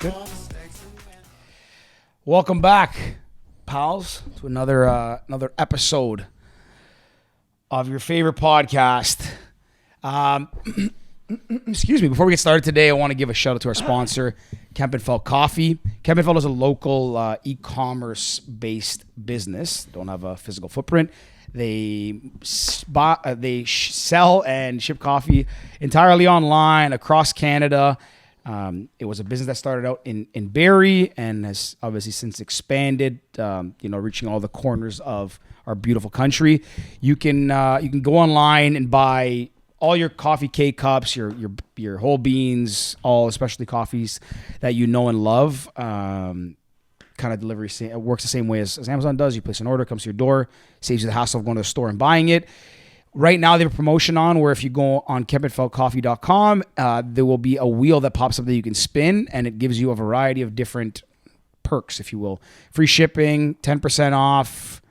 Good. Welcome back, pals, to another episode of your favorite podcast. Excuse me. Before we get started today, I want to give a shout out to our sponsor, Kempenfeld Coffee. Kempenfeld is a local e-commerce based business. Don't have a physical footprint. They sell and ship coffee entirely online across Canada. It was a business that started out in Barrie and has obviously since expanded, reaching all the corners of our beautiful country. You can go online and buy all your coffee K-cups, your whole beans, all specialty coffees that you know and love. Kind of delivery, it works the same way as Amazon does. You place an order, it comes to your door, saves you the hassle of going to the store and buying it. Right now, they have a promotion on where if you go on KempenfeldCoffee.com, there will be a wheel that pops up that you can spin, and it gives you a variety of different perks, if you will. Free shipping, 10% off,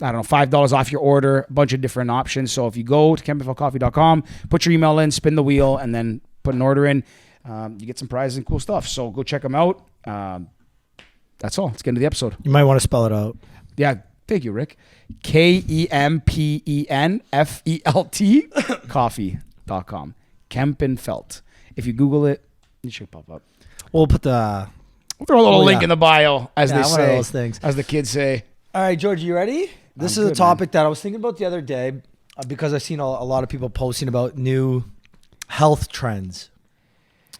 $5 off your order, a bunch of different options. So if you go to KempenfeldCoffee.com, put your email in, spin the wheel, and then put an order in, you get some prizes and cool stuff. So go check them out. That's all. Let's get into the episode. You might want to spell it out. Yeah. Thank you, Rick. KEMPENFELT coffee.com. Kempenfeld. If you Google it, it should pop up. We'll put We'll throw a little link in the bio, as they say. One of those things. As the kids say. All right, George, you ready? This is a topic that I was thinking about the other day because I've seen a lot of people posting about new health trends.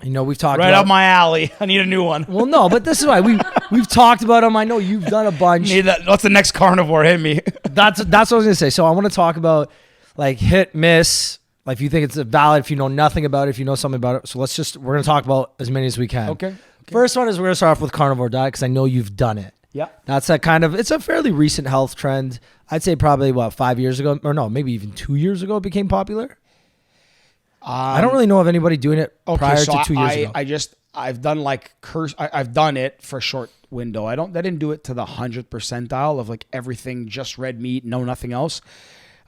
We've talked right up my alley. I need a new one. Well, no, but this is why we've talked about them. I know you've done a bunch. Need that. What's the next carnivore? Hit me. That's what I was gonna say. So I want to talk about like hit miss. Like if you think it's valid, if you know nothing about it, if you know something about it. So we're gonna talk about as many as we can. Okay. First one is we're gonna start off with carnivore diet because I know you've done it. Yeah. That's it's a fairly recent health trend. I'd say probably 5 years ago, or no, maybe even 2 years ago it became popular. I don't really know of anybody doing it prior to 2 years ago. I've done I've done it for a short window. I didn't do it to the 100th percentile of like everything, just red meat, no nothing else.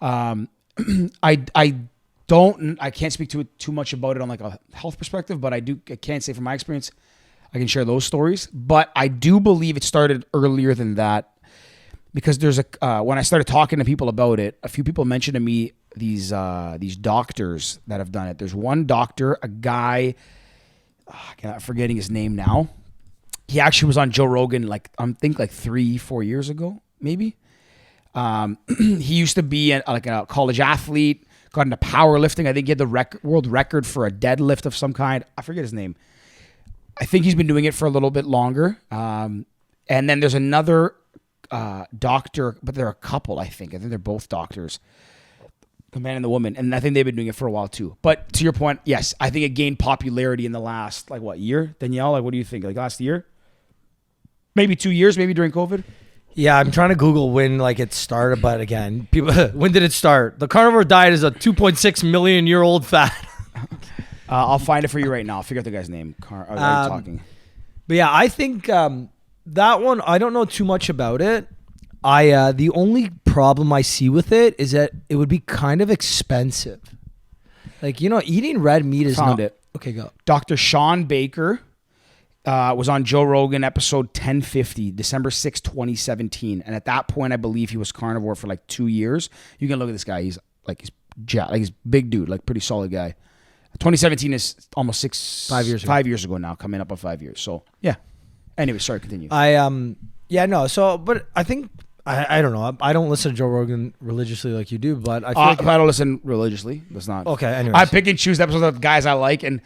I can't speak to it too much about it on like a health perspective, but I can say from my experience, I can share those stories. But I do believe it started earlier than that because there's when I started talking to people about it, a few people mentioned to me these doctors that have done it. There's one doctor, a guy, I'm forgetting his name now. He actually was on Joe Rogan like 3-4 years ago, maybe. He used to be a college athlete, got into powerlifting. I think he had the world record for a deadlift of some kind. I forget his name. I think he's been doing it for a little bit longer. And then there's another doctor, but they're a couple, I think. I think they're both doctors. The man and the woman, and I think they've been doing it for a while too. But to your point, yes, I think it gained popularity in the last year? Danielle, what do you think? Like last year? Maybe 2 years, maybe during COVID? Yeah, I'm trying to Google when it started, but again, when did it start? The carnivore diet is a 2.6 million year old fad. I'll find it for you right now. I'll figure out the guy's name. Talking. But yeah, I think that one, I don't know too much about it. The only problem I see with it is that it would be kind of expensive. Eating red meat is Found not... it. Okay, go. Dr. Sean Baker was on Joe Rogan episode 1050, December 6, 2017. And at that point, I believe he was carnivore for 2 years. You can look at this guy. He's he's big dude, pretty solid guy. 2017 is almost 5 years ago now, coming up on 5 years. So yeah. Anyway, sorry, continue. But I think I don't know. I don't listen to Joe Rogan religiously like you do, but I feel if I don't listen religiously, that's not okay. Anyways. I pick and choose episodes of guys I like, and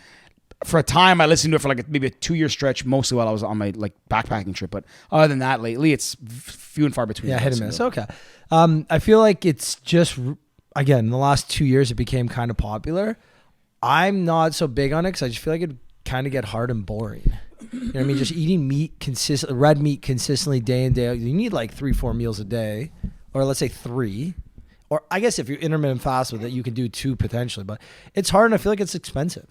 for a time I listened to it for maybe a 2 year stretch, mostly while I was on my backpacking trip. But other than that, lately it's few and far between. Yeah, hit and miss. Okay. I feel like it's just again in the last 2 years it became kind of popular. I'm not so big on it because I just feel like it kind of get hard and boring. You know what I mean? Just eating red meat consistently day in, day out. You need 3-4 meals a day, or let's say 3. Or I guess if you're intermittent fast with it, you can do 2 potentially. But it's hard, and I feel like it's expensive.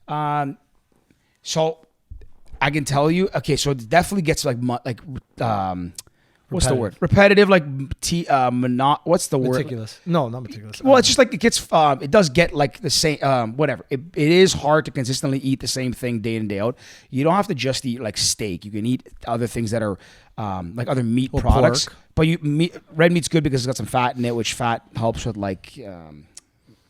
So I can tell you, okay, so it definitely gets What's the word? Repetitive, like what's the word? Meticulous. No, not meticulous. Well, it's just like it gets. It does get like the same. Whatever. It is hard to consistently eat the same thing day in, day out. You don't have to just eat like steak. You can eat other things that are like other meat products. Pork. But red meat's good because it's got some fat in it, which fat helps with like,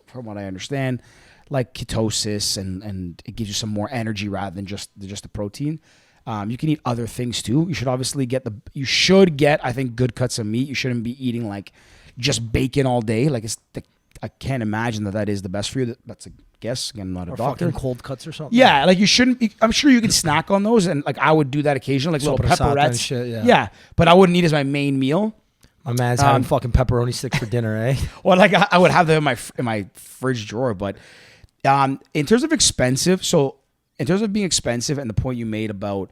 from what I understand, like ketosis and it gives you some more energy rather than just the protein. You can eat other things too. You should obviously get I think, good cuts of meat. You shouldn't be eating like just bacon all day. Like I can't imagine that is the best for you. That's a guess. Again, I'm not a doctor. Fucking cold cuts or something. Yeah, like you shouldn't. I'm sure you can snack on those, and like I would do that occasionally, like little pepperettes. Shit, yeah, but I wouldn't eat as my main meal. My man's having fucking pepperoni sticks for dinner, eh? Well, like I would have them in my fridge drawer, but in terms of expensive, in terms of being expensive and the point you made about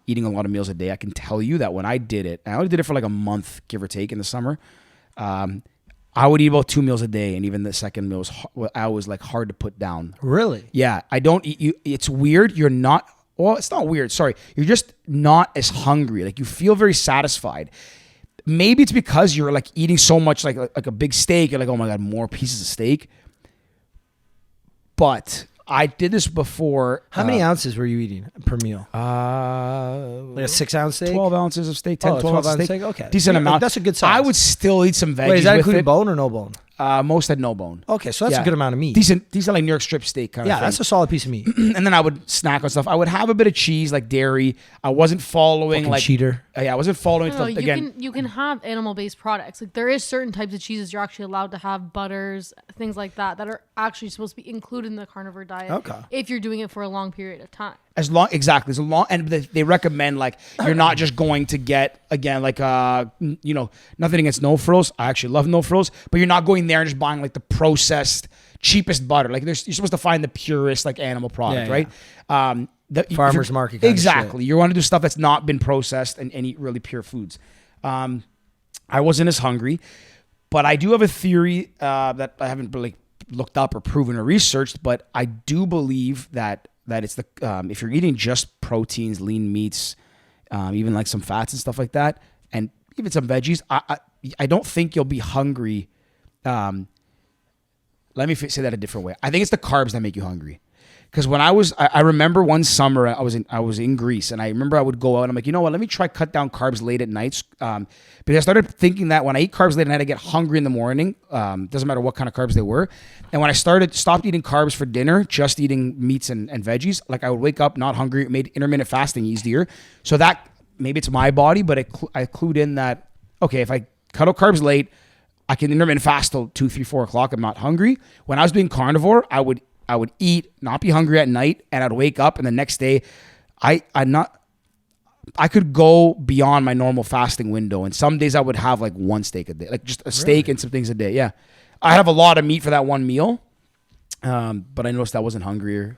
eating a lot of meals a day, I can tell you that when I did it, and I only did it for like a month, give or take, in the summer, I would eat about 2 meals a day, and even the second meal was like hard to put down. Really? Yeah, I don't eat you. It's weird. You're not. Well, it's not weird. Sorry, you're just not as hungry. Like you feel very satisfied. Maybe it's because you're like eating so much, like a big steak. You're like, oh my god, more pieces of steak. But I did this before. How many ounces were you eating per meal? Like a 6-ounce steak? 12 ounces of steak, 10, 12 ounces of steak. Okay. Decent amount. That's a good size. I would still eat some veggies. Wait, is that with including it. bone or no bone? Most had no bone. Okay, so that's a good amount of meat. Decent like New York strip steak kind of thing. Yeah, that's a solid piece of meat. And then I would snack on stuff. I would have a bit of cheese, like dairy. I wasn't following Fucking like cheater. Yeah, I wasn't following No, again. you can have animal-based products. Like there is certain types of cheeses you're actually allowed to have, butters, things like that are actually supposed to be included in the carnivore diet. Okay. If you're doing it for a long period of time. As long, and they recommend like you're not just going to get again like nothing against no frills. I actually love no frills, but you're not going there and just buying like the processed cheapest butter. Like you're supposed to find the purest like animal product, right? Farmer's market kind exactly. of shit. You want to do stuff that's not been processed and eat really pure foods. I wasn't as hungry, but I do have a theory that I haven't really looked up or proven or researched, but I do believe that it's the if you're eating just proteins, lean meats, even like some fats and stuff like that, and even some veggies, I don't think you'll be hungry. Let me say that a different way. I think it's the carbs that make you hungry. Because when I remember one summer I was in Greece, and I remember I would go out and I'm like, you know what, let me try cut down carbs late at nights. Because I started thinking that when I eat carbs late at night, I get hungry in the morning. Doesn't matter what kind of carbs they were. And when I stopped eating carbs for dinner, just eating meats and veggies, like I would wake up not hungry. It made intermittent fasting easier. So that maybe it's my body, but I clued in that, okay, if I cut out carbs late, I can intermittent fast till 2, 3, 4 o'clock. I'm not hungry. When I was doing carnivore, I would eat, not be hungry at night, and I'd wake up, and the next day, I could go beyond my normal fasting window. And some days I would have like one steak a day, like just a steak and some things a day. Yeah, I have a lot of meat for that one meal, but I noticed I wasn't hungrier.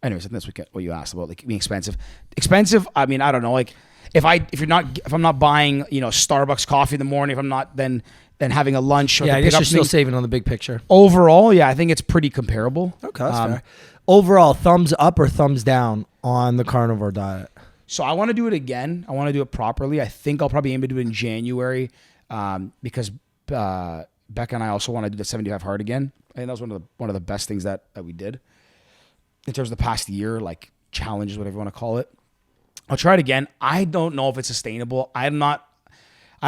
Anyways, I think that's what you asked about, like being expensive. Expensive. I mean, I don't know. Like if I'm not buying Starbucks coffee in the morning, if I'm not then having a lunch. Yeah, I guess you're still saving on the big picture. Overall, yeah, I think it's pretty comparable. Okay, that's fair. Overall, thumbs up or thumbs down on the carnivore diet? So I want to do it again. I want to do it properly. I think I'll probably aim to do it in January because Becca and I also want to do the 75 hard again. I think that was one of the best things that we did in terms of the past year, like challenges, whatever you want to call it. I'll try it again. I don't know if it's sustainable. I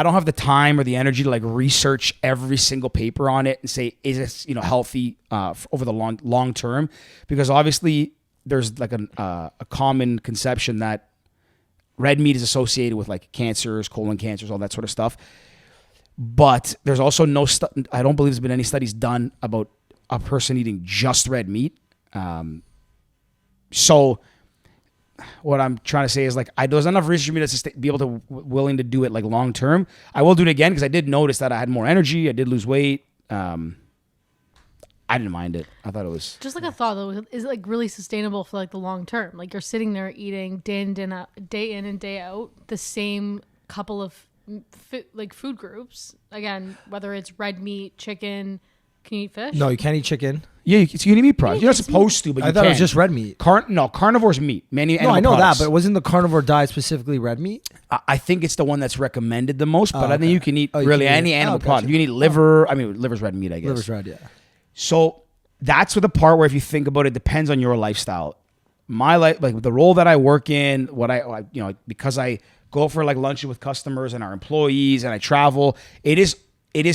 don't have the time or the energy to like research every single paper on it and say, is this, healthy over the long term? Because obviously there's like a common conception that red meat is associated with like cancers, colon cancers, all that sort of stuff. But there's also I don't believe there's been any studies done about a person eating just red meat. So what I'm trying to say is like, there's enough research for me to be able to willing to do it like long term. I will do it again because I did notice that I had more energy. I did lose weight. I didn't mind it. I thought it was just like a thought though. Is it like really sustainable for like the long term? Like you're sitting there eating day in and day out the same couple of food groups. Again, whether it's red meat, chicken. Can you eat fish? No, you can't eat chicken. Yeah, you can eat meat products. You're not supposed to, but you I thought it was just red meat. No, carnivore's meat. No, I know that, but wasn't the carnivore diet specifically red meat? I think it's the one that's recommended the most, but I think okay. you can eat Oh, you really can eat any it. animal Gotcha. product. You can eat liver. I mean, liver's red meat, I guess. Liver's red, yeah. So that's where the part where if you think about it, depends on your lifestyle. My life, like the role that I work in, what I because I go for like lunches with customers and our employees and I travel, it is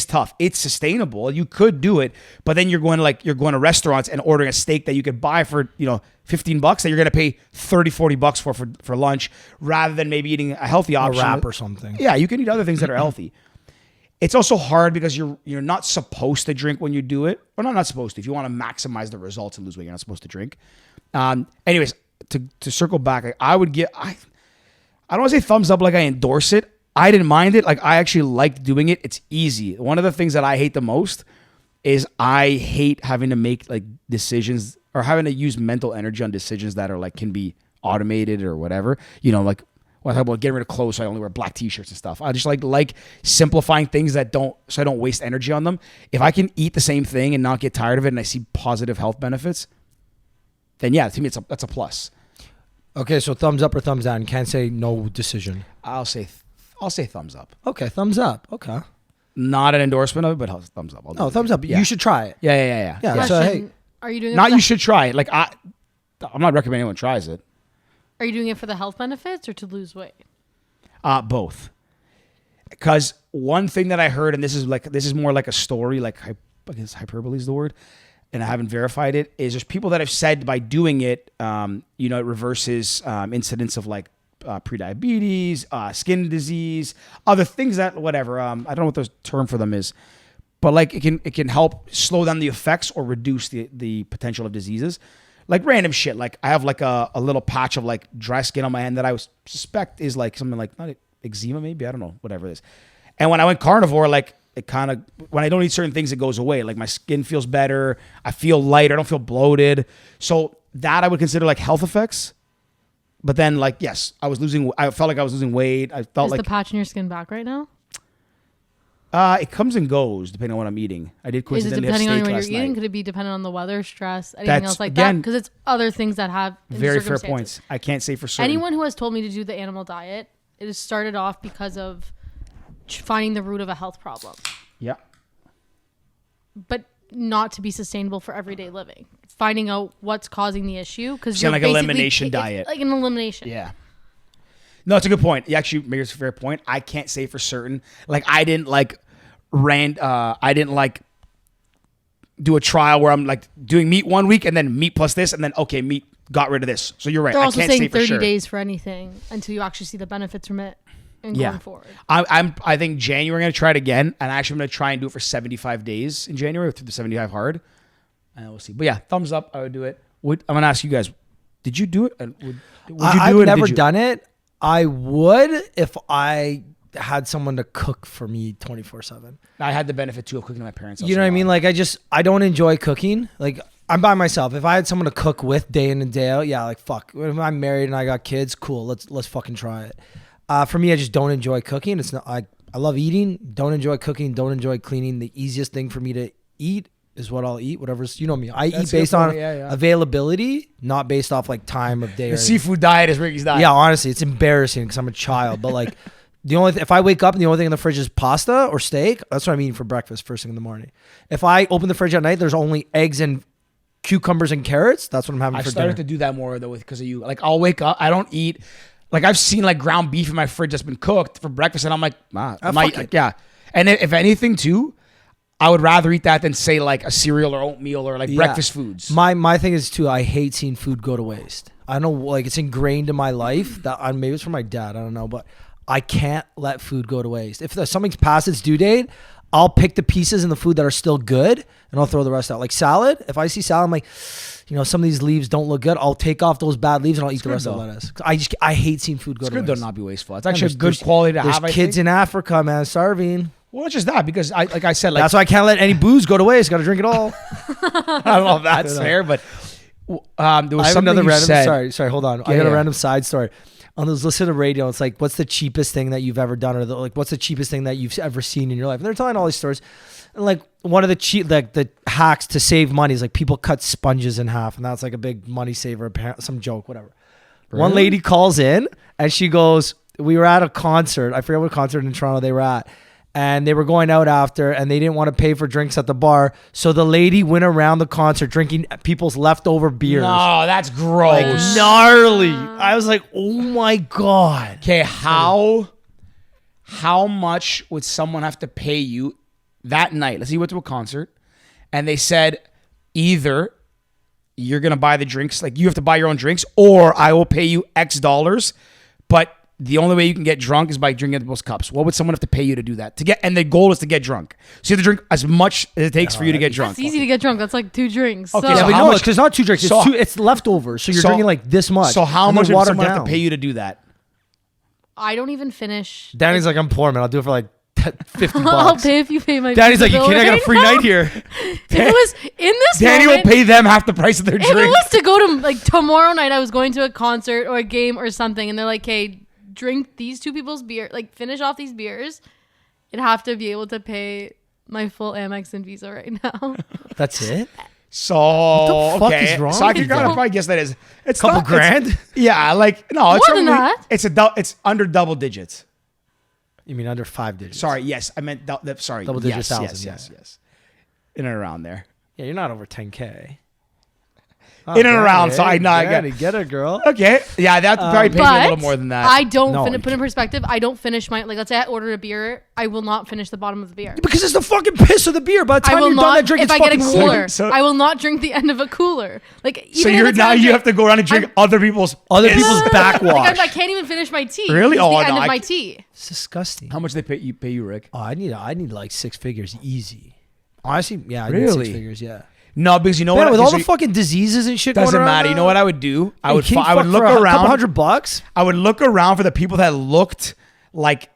tough. It's sustainable. You could do it, but then you're going to restaurants and ordering a steak that you could buy for, $15 that you're going to pay $30-$40 for lunch, rather than maybe eating a healthy option. wrap or something. Yeah, you can eat other things that are healthy. It's also hard because you're not supposed to drink when you do it. Or not supposed to. If you want to maximize the results and lose weight, you're not supposed to drink. Anyways, to circle back, I would give, I don't want to say thumbs up like I endorse it. I didn't mind it. Like, I actually liked doing it. It's easy. One of the things that I hate the most is I hate having to make like decisions or having to use mental energy on decisions that are like can be automated or whatever. Like when I talk about getting rid of clothes, so I only wear black t-shirts and stuff. I just like simplifying things so I don't waste energy on them. If I can eat the same thing and not get tired of it and I see positive health benefits, then yeah, to me that's a plus. Okay, so thumbs up or thumbs down. You can't say no decision. I'll say thumbs up. Okay, thumbs up. Okay. Not an endorsement of it, but thumbs up. No, thumbs up. Yeah. You should try it. Yeah. Yeah. Question, So, hey, are you doing it Not for the, you should try it. Like I'm not recommending anyone tries it. Are you doing it for the health benefits or to lose weight? Both. Because one thing that I heard, and this is more like a story, like I guess hyperbole is the word, and I haven't verified it, is there's people that have said by doing it, it reverses incidents of like prediabetes, skin disease, other things that whatever. I don't know what the term for them is, but like it can help slow down the effects or reduce the potential of diseases. Like random shit. Like I have like a little patch of like dry skin on my hand that I suspect is like something like not eczema maybe, I don't know, whatever it is. And when I went carnivore, like it kind of, when I don't eat certain things, it goes away. Like my skin feels better. I feel lighter. I don't feel bloated. So that I would consider like health effects. But then like, yes, I felt like I was losing weight. I felt Is like the patch in your skin back right now? it comes and goes depending on what I'm eating. I did Is it coincidentally have depending on steak what you're last eating? night. Could it be dependent on the weather, stress, anything else like again, that? Because it's other things that have Very fair circumstances. points. I can't say for certain. Anyone who has told me to do the animal diet, it has started off because of finding the root of a health problem, Yeah. but not to be sustainable for everyday living. Finding out what's causing the issue, because So like elimination diet. like an elimination. Yeah. No, it's a good point. You actually made a fair point. I can't say for certain. Like I didn't do a trial where I'm like doing meat 1 week and then meat plus this and then okay, meat got rid of this. So you're right. They're I also can't say saying for 30 sure. days for anything until you actually see the benefits from it and Yeah. going forward. I think January I'm gonna try it again, and actually I'm gonna try and do it for 75 days in January through the 75 hard, and we'll see. But yeah, thumbs up. I would do it. I'm gonna ask you guys, did you do it? And would you do I've it? never done it. I would if I had someone to cook for me 24/7. I had the benefit too of cooking at my parents' house. You know what I mean? Like I don't enjoy cooking. Like I'm by myself. If I had someone to cook with day in and day out, yeah, like fuck. If I'm married and I got kids, cool. Let's fucking try it. For me, I just don't enjoy cooking. It's not. I love eating. Don't enjoy cooking. Don't enjoy cleaning. The easiest thing for me to eat is what I'll eat. Whatever's, you know me. I eat based on availability, not based off like time of day. The seafood diet is Ricky's diet. Yeah, honestly, it's embarrassing because I'm a child. But like, if I wake up and the only thing in the fridge is pasta or steak, that's what I'm eating for breakfast first thing in the morning. If I open the fridge at night, there's only eggs and cucumbers and carrots. That's what I'm having I've for started dinner. to do that more though because of you. Like I'll wake up, I don't eat. Like I've seen like ground beef in my fridge that's been cooked for breakfast, and I'm like, yeah. And if anything too, I would rather eat that than say like a cereal or oatmeal or like breakfast foods. My thing is too, I hate seeing food go to waste. I don't know, like it's ingrained in my life that maybe it's from my dad. I don't know, but I can't let food go to waste. If something's past its due date, I'll pick the pieces in the food that are still good and I'll throw the rest out. Like salad, if I see salad, I'm like, some of these leaves don't look good. I'll take off those bad leaves and I'll eat the rest of the lettuce. I hate seeing food go to waste. It's good to not be wasteful. It's actually a good quality to have. There's kids in Africa, man, starving. Well, it's just that because like I said, like that's why I can't let any booze go to waste. Got to drink it all. I don't know if that's fair, but there was I have something another you random. said. Sorry, hold on. I got a random side story. On those listen to radio, it's like, what's the cheapest thing that you've ever done, or what's the cheapest thing that you've ever seen in your life? And they're telling all these stories. And like one of the the hacks to save money is like people cut sponges in half, and that's like a big money saver. Some joke, whatever. Really? One lady calls in and she goes, we were at a concert. I forget what concert in Toronto they were at. And they were going out after, and they didn't want to pay for drinks at the bar. So the lady went around the concert drinking people's leftover beers. No, that's gross. Like gnarly. I was like, oh my God. Okay, how much would someone have to pay you that night? Let's say you went to a concert and they said either you're going to buy the drinks, like you have to buy your own drinks, or I will pay you X dollars, but the only way you can get drunk is by drinking those cups. What would someone have to pay you to do that? And the goal is to get drunk. So you have to drink as much as it takes for you to get drunk. It's easy to get drunk. That's like 2 drinks. Okay, So. Yeah, so but how no, much- because not 2 drinks. It's leftovers. So you're drinking like this much. So how and much then would watered someone have down. to pay you to do that? I don't even finish. Danny's like, I'm poor, man. I'll do it for like 50 bucks. I'll pay if you pay my. Danny's like, you bill kidding? I got a right free now?" night here. If it was in this Danny moment, will pay them half the price of their if it drink. was to go to like tomorrow night, I was going to a concert or a game or something, and they're like, "Hey, drink these 2 people's beer, like finish off these beers," I'd have to be able to pay my full Amex and Visa right now. That's it? So What the fuck okay, is wrong so I with can you? kind of probably guess that is it's Couple not- it's- grand? Yeah, like no, it's More than probably- that. It's under double digits. You mean under 5 digits? Sorry, yes, I meant sorry, Double digits, yes, thousand, yes, in and around there, Yeah, you're not over 10K. in and around. So I know I Danny, got. get it, girl. Okay, yeah, that probably pays me a little more than that. I don't No, you put in perspective. I don't finish my like. Let's say I ordered a beer, I will not finish the bottom of the beer. Because it's the fucking piss of the beer. By the I time will you're done not that drink, if it's I get a fucking cooler. So- I will not drink the end of a cooler. Like even so if you're it's now not a you drink- have to go around and drink other people's. Other people's Like, backwash. I can't even finish my tea. Really? It's Oh, the no, end of I my c- tea. It's disgusting. How much they pay you, Rick? Oh, I need like 6 figures easy. Honestly, yeah, I need Really? 6 figures, yeah. No, because you know Man, what? with Okay, all so the fucking diseases and shit doesn't going around matter. You know now? what I would do? I Hey, would can you I would fuck look for a couple around. $100. I would look around for the people that looked like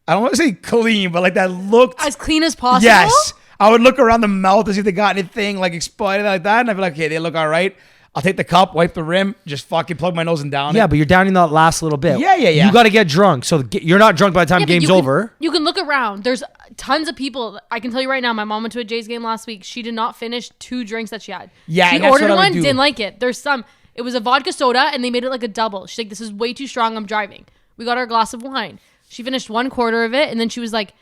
I don't want to say clean, but like that looked. As clean as possible. Yes, I would look around the mouth to see if they got anything like exploded like that, and I'd be like, okay, they look all right. I'll take the cup, wipe the rim, just fucking plug my nose and down Yeah, it. but you're downing that last little bit. Yeah. You got to get drunk. So you're not drunk by the time Yeah, but game's you can- over. You can look around. There's tons of people. I can tell you right now. My mom went to a Jays game last week. She did not finish 2 drinks that she had. Yeah, she and that's ordered what I would one, do. didn't like it. There's some. It was a vodka soda, and they made it like a double. She's like, "This is way too strong. I'm driving." We got her a glass of wine. She finished 1/4 of it, and then she was like,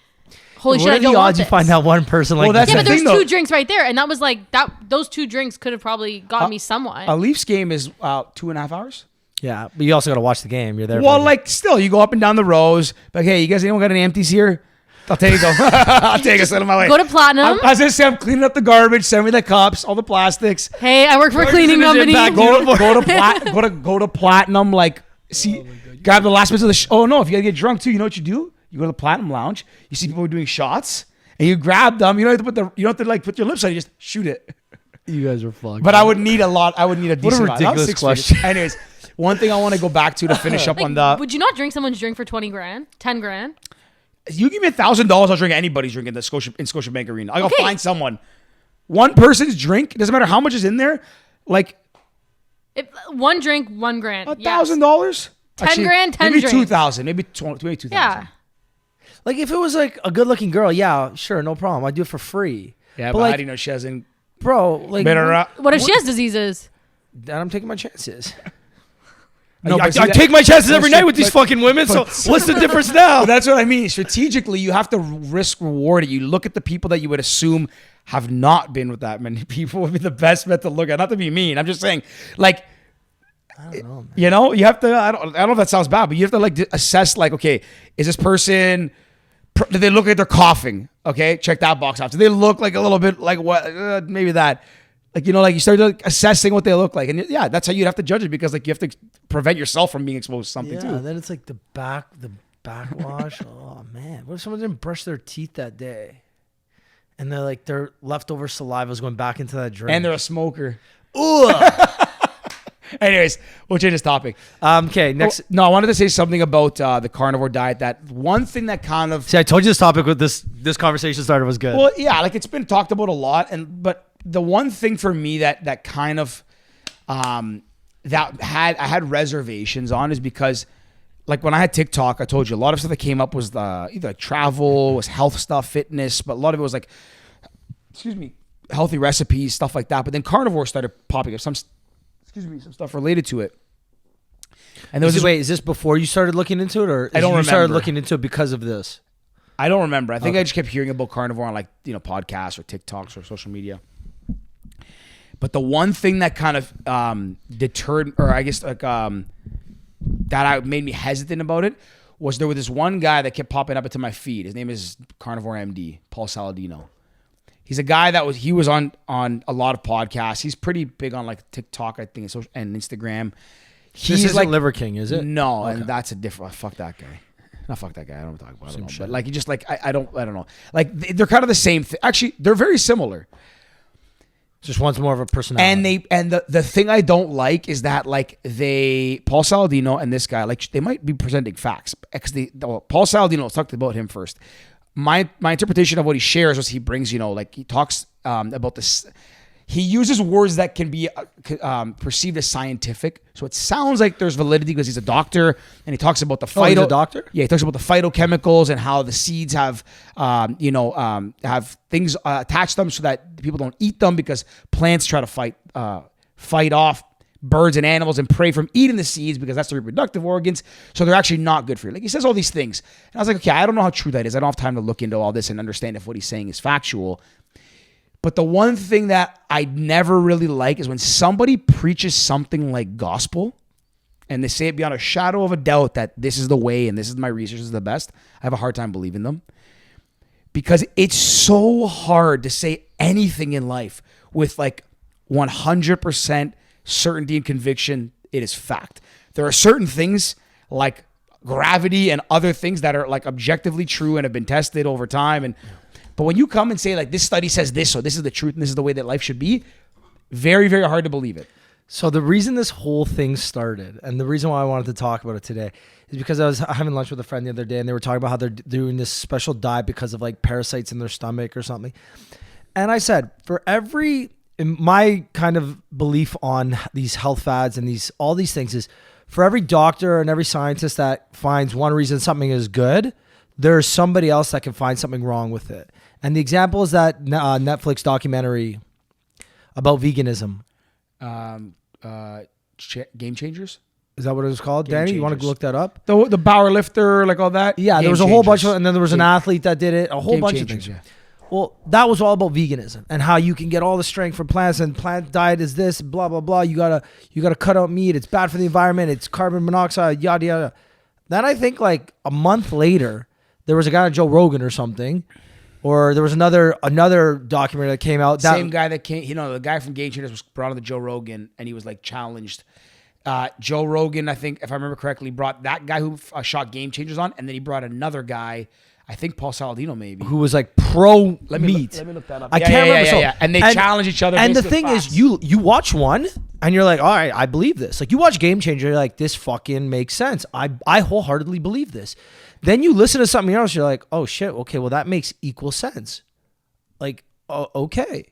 "Holy What shit, are I don't the want odds you this." find that one person like Well, that's Yeah, the but there's thing, though. 2 drinks right there, and that was like that. Those 2 drinks could have probably got me somewhat. A Leafs game is 2.5 hours. Yeah, but you also got to watch the game. You're there. Well, for like still, you go up and down the rows. Like, hey, you guys, anyone got any empties here? I'll take it. Go. I'll take it. Send them my way. Go to Platinum. I was gonna say I'm cleaning up the garbage. Send me the cups, all the plastics. Hey, I work for a cleaning As soon as you company. back- Go to platinum. Like, see, grab the last bits of the. Oh no! If you gotta get drunk too, you know what you do? You go to the platinum lounge. You see people doing shots, and you grab them. You don't have to put your lips on. You just shoot it. you guys are fucked. But I would need a lot. I would need a decent. amount. That was ridiculous 6 question. figures. Anyways, one thing I want to go back to finish up on the. Would you not drink someone's drink for 20 grand, 10 grand? You give me $1,000, I'll drink anybody's drink in the Scotiabank Arena. I'll go Okay. find someone. One person's drink, it doesn't matter how much is in there, like If one drink, 1 grand. $1,000. 10 grand, 10 maybe drinks. 2,000, maybe 2,000. Yeah. Like if it was like a good-looking girl, yeah, sure, no problem. I'd do it for free. Yeah, but but like, how do you know she hasn't bro, like, been around? What if she has diseases? then I'm taking my chances. No, I but see, take my chances every but- night with these but- fucking women. So but- what's the difference now? But that's what I mean. Strategically, you have to risk reward it. You look at the people that you would assume have not been with that many people would be the best bet to look at. Not to be mean. I'm just saying, like, I don't know, man. you know, you have to. I don't know if that sounds bad, but you have to like assess. Like, okay, is this person? Do they look like they're coughing? Okay, check that box off. Do they look like a little bit like what? Maybe that. Like, you know, like you start like assessing what they look like, and yeah, that's how you'd have to judge it because like you have to prevent yourself from being exposed to something Yeah, too. and then it's like the backwash. Oh man, what if someone didn't brush their teeth that day, and they're like their leftover saliva is going back into that drink, And they're a smoker. ugh. Anyways, we'll change this topic. Okay, next. No, I wanted to say something about the carnivore diet. That one thing that kind of See, I told you this topic with this conversation started was good. well, yeah, like it's been talked about a lot, but the one thing for me that kind of that I had reservations on is because like when I had TikTok, I told you a lot of stuff that came up was either travel, was health stuff, fitness, but a lot of it was like, excuse me, healthy recipes, stuff like that. But then carnivore started popping up, some stuff related to it. And there was Wait, is this before you started looking into it, or I don't you started remember. looking into it because of this? I don't remember. I think I just kept hearing about carnivore on podcasts or TikToks or social media. But the one thing that kind of deterred, or I guess made me hesitant about it, was there was this one guy that kept popping up into my feed. His name is Carnivore MD, Paul Saladino. He's a guy that was on a lot of podcasts. He's pretty big on like TikTok, I think, and Instagram. This isn't like Liver King, is it? No, okay. And that's a different. Fuck that guy. Not fuck that guy. I don't talk about him. But like, you just like I don't know. Like they're kind of the same thing. Actually, they're very similar. Just one's more of a personality. And the thing I don't like is that like Paul Saladino and this guy, like they might be presenting facts because Paul Saladino, let's talk about him first. My interpretation of what he shares was he brings, like he talks about this. He uses words that can be perceived as scientific. So it sounds like there's validity because he's a doctor, and he talks about the he's a doctor? Yeah, he talks about the phytochemicals and how the seeds have have things attached to them so that people don't eat them because plants try to fight off birds and animals and prey from eating the seeds because that's their reproductive organs. So they're actually not good for you. Like he says all these things. And I was like, okay, I don't know how true that is. I don't have time to look into all this and understand if what he's saying is factual. But the one thing that I never really like is when somebody preaches something like gospel and they say it beyond a shadow of a doubt that this is the way and this is my research is the best. I have a hard time believing them because it's so hard to say anything in life with like 100% certainty and conviction. It is fact. There are certain things like gravity and other things that are like objectively true and have been tested over time. But when you come and say like this study says this, so this is the truth and this is the way that life should be, very, very hard to believe it. So the reason this whole thing started and the reason why I wanted to talk about it today is because I was having lunch with a friend the other day and they were talking about how they're doing this special diet because of like parasites in their stomach or something. And I said, my kind of belief on these health fads and all these things is for every doctor and every scientist that finds one reason something is good, there's somebody else that can find something wrong with it. And the example is that Netflix documentary about veganism. Game Changers? Is that what it was called? Game Danny, Changers. you want to look that up? The power lifter, like all that? Yeah, Game there was a Changers. whole bunch of, and then there was an athlete that did it, a whole Game bunch Changers, of things. yeah. Well, that was all about veganism and how you can get all the strength from plants and plant diet is this, blah, blah, blah. You gotta cut out meat. It's bad for the environment. It's carbon monoxide, yada, yada. Then I think like a month later, there was a guy on Joe Rogan or something, or there was another documentary that came out. Same guy that came, the guy from Game Changers was brought on to Joe Rogan and he was like challenged. Joe Rogan, I think, if I remember correctly, brought that guy who shot Game Changers on, and then he brought another guy, I think Paul Saladino maybe. Who was like pro meat. Let me look that up. I can't remember. Yeah. And they challenge each other. And the basically thing with is, facts. you watch one and you're like, all right, I believe this. Like you watch Game Changer, you're like, this fucking makes sense. I wholeheartedly believe this. Then you listen to something else, you're like, oh shit, okay, well that makes equal sense. Like, okay.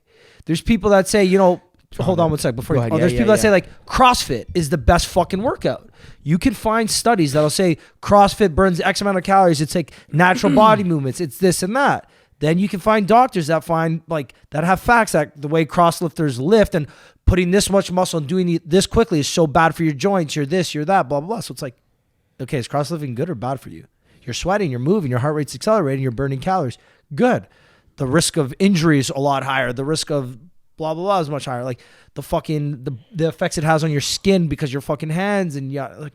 There's people that say, hold on one sec before you. There's people that say like CrossFit is the best fucking workout. You can find studies that'll say CrossFit burns X amount of calories. It's like natural body movements. It's this and that. Then you can find doctors that that have facts that the way crosslifters lift and putting this much muscle and doing this quickly is so bad for your joints. You're this, you're that, blah, blah, blah. So it's like, okay, is crosslifting good or bad for you? You're sweating, you're moving, your heart rate's accelerating, you're burning calories. Good. The risk of injury is a lot higher. The risk of blah, blah, blah is much higher. Like the effects it has on your skin because your fucking hands and your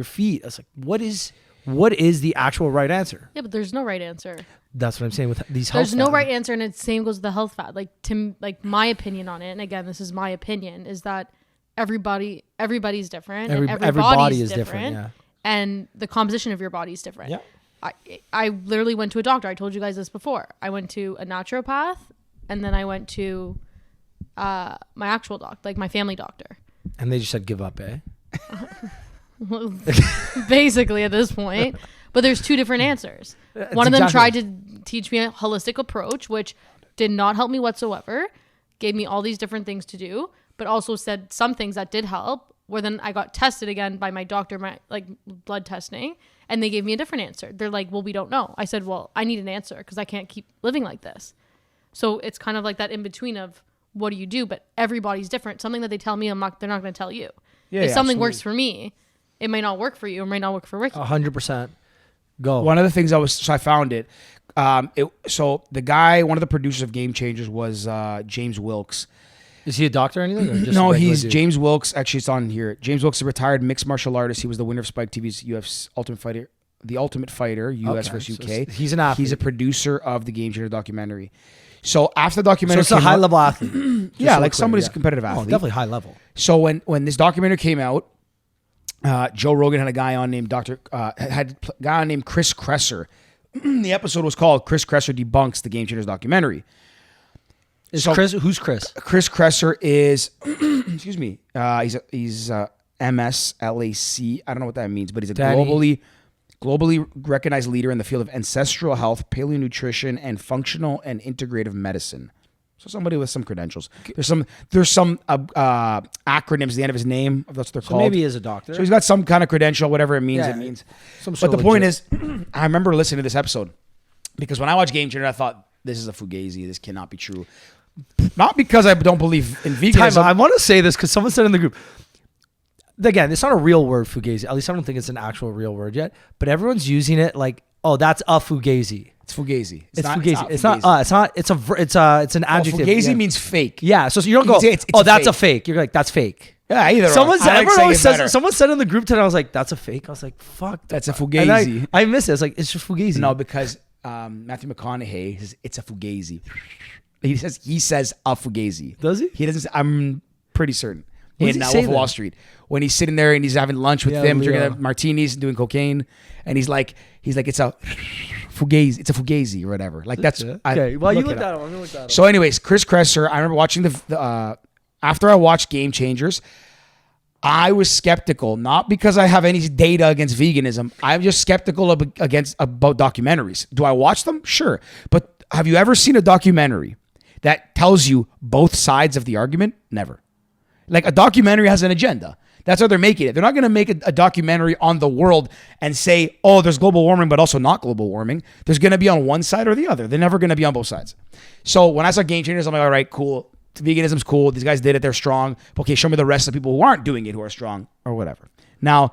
feet. It's like, what is the actual right answer? Yeah, but there's no right answer. That's what I'm saying with these health There's no fads. right answer, and it's same goes with the health fad. Like my opinion on it, and again, this is my opinion, is that everybody's different. Every and body is different. Yeah. And the composition of your body is different. Yeah. I literally went to a doctor. I told you guys this before. I went to a naturopath, and then I went to my actual doctor, like my family doctor. And they just said, give up, eh? Basically at this point. But there's two different answers. One of them tried to teach me a holistic approach, which did not help me whatsoever. Gave me all these different things to do, but also said some things that did help, where then I got tested again by my doctor, blood testing, and they gave me a different answer. They're like, well, we don't know. I said, well, I need an answer because I can't keep living like this. So it's kind of like that in between of what do you do? But everybody's different. Something that they tell me, they're not going to tell you. If something absolutely. works for me, it might not work for you. It might not work for Ricky. 100%. Go. One of the things I found it. So the guy, one of the producers of Game Changers was James Wilkes. Is he a doctor or anything? Or just No, a regular he's dude? James Wilkes. Actually, it's on here. James Wilkes is a retired mixed martial artist. He was the winner of Spike TV's UFC Ultimate Fighter, US Okay, versus so UK. he's an athlete. He's a producer of the Game Changer documentary. So after the documentary, So it's a came out- high-level athlete. Just Yeah, so like we're somebody's clear, a competitive Oh, athlete. definitely high level. So when this documentary came out, Joe Rogan had a guy on named guy on named Chris Kresser. The episode was called "Chris Kresser Debunks the Game Changers Documentary." Who's Chris? Chris Kresser is, excuse me, he's MSLAC. I don't know what that means, but he's a Danny. globally recognized leader in the field of ancestral health, paleonutrition, and functional and integrative medicine. So somebody with some credentials. There's some acronyms at the end of his name. That's what they're So called. maybe he is a doctor. So he's got some kind of credential, whatever it means. Yeah, It means. some But sort the of point legit- is, I remember listening to this episode because when I watched Game Changer, I thought this is a fugazi. This cannot be true. Not because I don't believe in veganism. I want to say this because someone said in the group. Again, it's not a real word, fugazi. At least I don't think it's an actual real word yet. But everyone's using it like, oh, that's a fugazi. It's fugazi. It's fugazi. It's not. It's an adjective. Fugazi Yeah. means fake. Yeah. So you don't You go. can say it's Oh, a that's a fake." fake. You're like, that's fake. Yeah, either. Someone said. Everyone always better. says. Someone said in the group today. I was like, that's a fake. I was like, fuck. That's a And fugazi. I miss it. It's like it's just fugazi. No, because Matthew McConaughey says it's a fugazi. He says a fugazi. Does he? He doesn't. I'm pretty certain. What does In he say Wolf of Wall then? Street, when he's sitting there and he's having lunch with Yeah, them, Leo. drinking martinis and doing cocaine, and he's like, it's a fugazi. It's a fugazi or whatever. Like that's Okay. Well, you look look it that up. up. I'm gonna look that up. So, anyways, Chris Kresser. I remember watching after I watched Game Changers. I was skeptical, not because I have any data against veganism. I'm just skeptical about documentaries. Do I watch them? Sure. But have you ever seen a documentary that tells you both sides of the argument? Never. Like a documentary has an agenda. That's how they're making it. They're not going to make a documentary on the world and say, oh, there's global warming, but also not global warming. There's going to be on one side or the other. They're never going to be on both sides. So when I saw Game Changers, I'm like, all right, cool. Veganism's cool. These guys did it. They're strong. Okay, show me the rest of the people who aren't doing it who are strong or whatever. Now,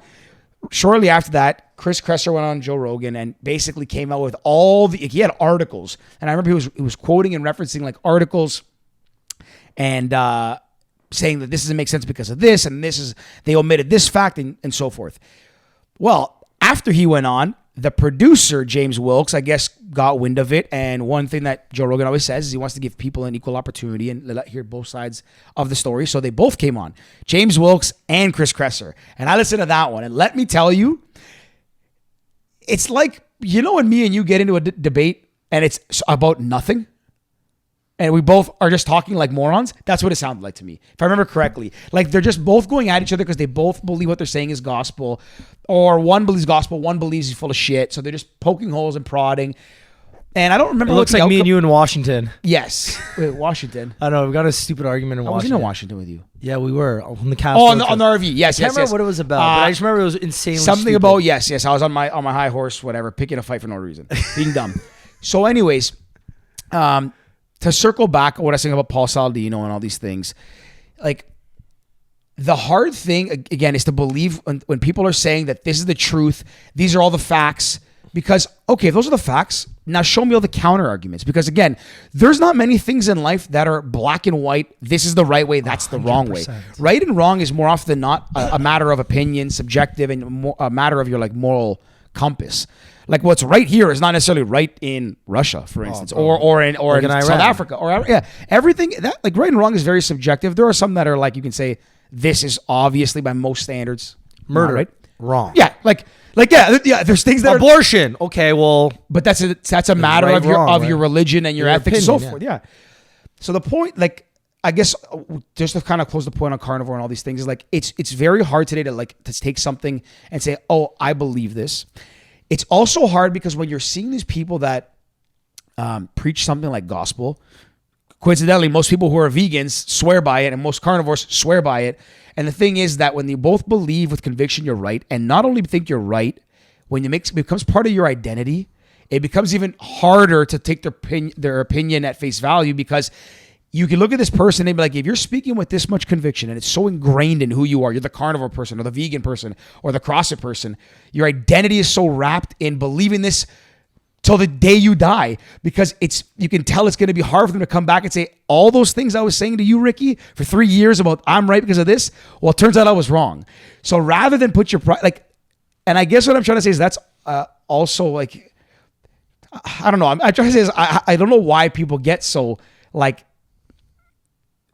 shortly after that, Chris Kresser went on Joe Rogan and basically came out with he had articles. And I remember he was quoting and referencing like articles and saying that this doesn't make sense because of this and they omitted this fact and so forth. Well, after he went on, the producer, James Wilkes, I guess, got wind of it. And one thing that Joe Rogan always says is he wants to give people an equal opportunity and hear both sides of the story. So they both came on, James Wilkes and Chris Kresser. And I listened to that one. And let me tell you, it's like, when me and you get into a debate and it's about nothing, and we both are just talking like morons. That's what it sounded like to me, if I remember correctly. Like they're just both going at each other because they both believe what they're saying is gospel, or one believes gospel, one believes he's full of shit. So they're just poking holes and prodding. And I don't remember. It looks like me and you in Washington. Yes, wait, Washington. I know we've got a stupid argument in I was Washington. in Washington with you. Yeah, we were on the cast. Oh, on the RV. Yes, I can't yes. remember what it was about, but I just remember it was insanely something stupid. about yes. I was on my high horse, whatever, picking a fight for no reason, being dumb. So, anyways, to circle back on what I was saying about Paul Saladino and all these things, like the hard thing again is to believe when people are saying that this is the truth, these are all the facts, because okay, if those are the facts, now show me all the counter arguments, because again, there's not many things in life that are black and white. This is the right way, that's the wrong way. 100%. Right and wrong is more often than not a matter of opinion, subjective, and a matter of your like moral compass. Like what's right here is not necessarily right in Russia, for instance, or in South Iran. Africa, or everything that like right and wrong is very subjective. There are some that are like you can say this is obviously by most standards Murder, not right. wrong. Yeah, yeah. There's things that are, Abortion. Okay, well, but that's a matter right, of your wrong, your right? religion and your Your ethics and so opinion, forth. Yeah. So the point, like, I guess just to kind of close the point on carnivore and all these things is like it's very hard today to take something and say, oh, I believe this. It's also hard because when you're seeing these people that preach something like gospel, coincidentally, most people who are vegans swear by it and most carnivores swear by it. And the thing is that when you both believe with conviction you're right, and not only think you're right, when it becomes part of your identity, it becomes even harder to take their opinion at face value because you can look at this person and be like, if you're speaking with this much conviction and it's so ingrained in who you are, you're the carnivore person or the vegan person or the CrossFit person, your identity is so wrapped in believing this till the day you die, because you can tell it's going to be hard for them to come back and say all those things I was saying to you, Ricky, for 3 years about I'm right because of this. Well, it turns out I was wrong. So rather than put your pride, like, and I guess what I'm trying to say is that's also like, I don't know. I'm trying to say is I don't know why people get so like,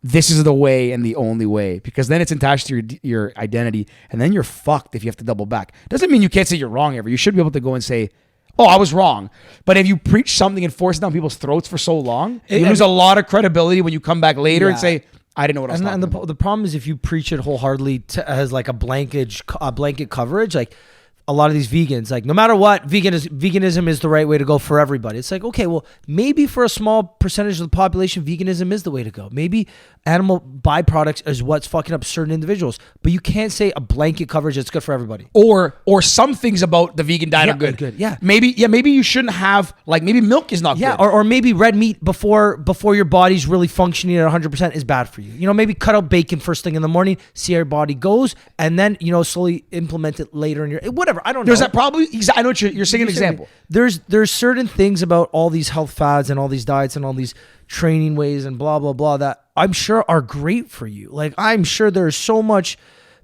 this is the way and the only way, because then it's attached to your identity, and then you're fucked if you have to double back. Doesn't mean you can't say you're wrong ever. You should be able to go and say, oh, I was wrong. But if you preach something and force it down people's throats for so long, you lose a lot of credibility when you come back later and say, I didn't know what I was talking about. The problem is if you preach it wholeheartedly as like a blanket coverage, like a lot of these vegans, like no matter what, veganism is the right way to go for everybody. It's like, okay, well, maybe for a small percentage of the population, veganism is the way to go. Maybe animal byproducts is what's fucking up certain individuals, but you can't say a blanket coverage that's good for everybody. Or some things about the vegan diet are good. Yeah. Maybe you shouldn't have, like, maybe milk is not good. Yeah, or maybe red meat before your body's really functioning at 100% is bad for you. You know, maybe cut out bacon first thing in the morning, see how your body goes, and then, you know, slowly implement it later in your, whatever, I don't know. There's that probably, I know what you're saying an example. There's certain things about all these health fads and all these diets and all these training ways and blah, blah, blah that I'm sure are great for you. Like, I'm sure there's so much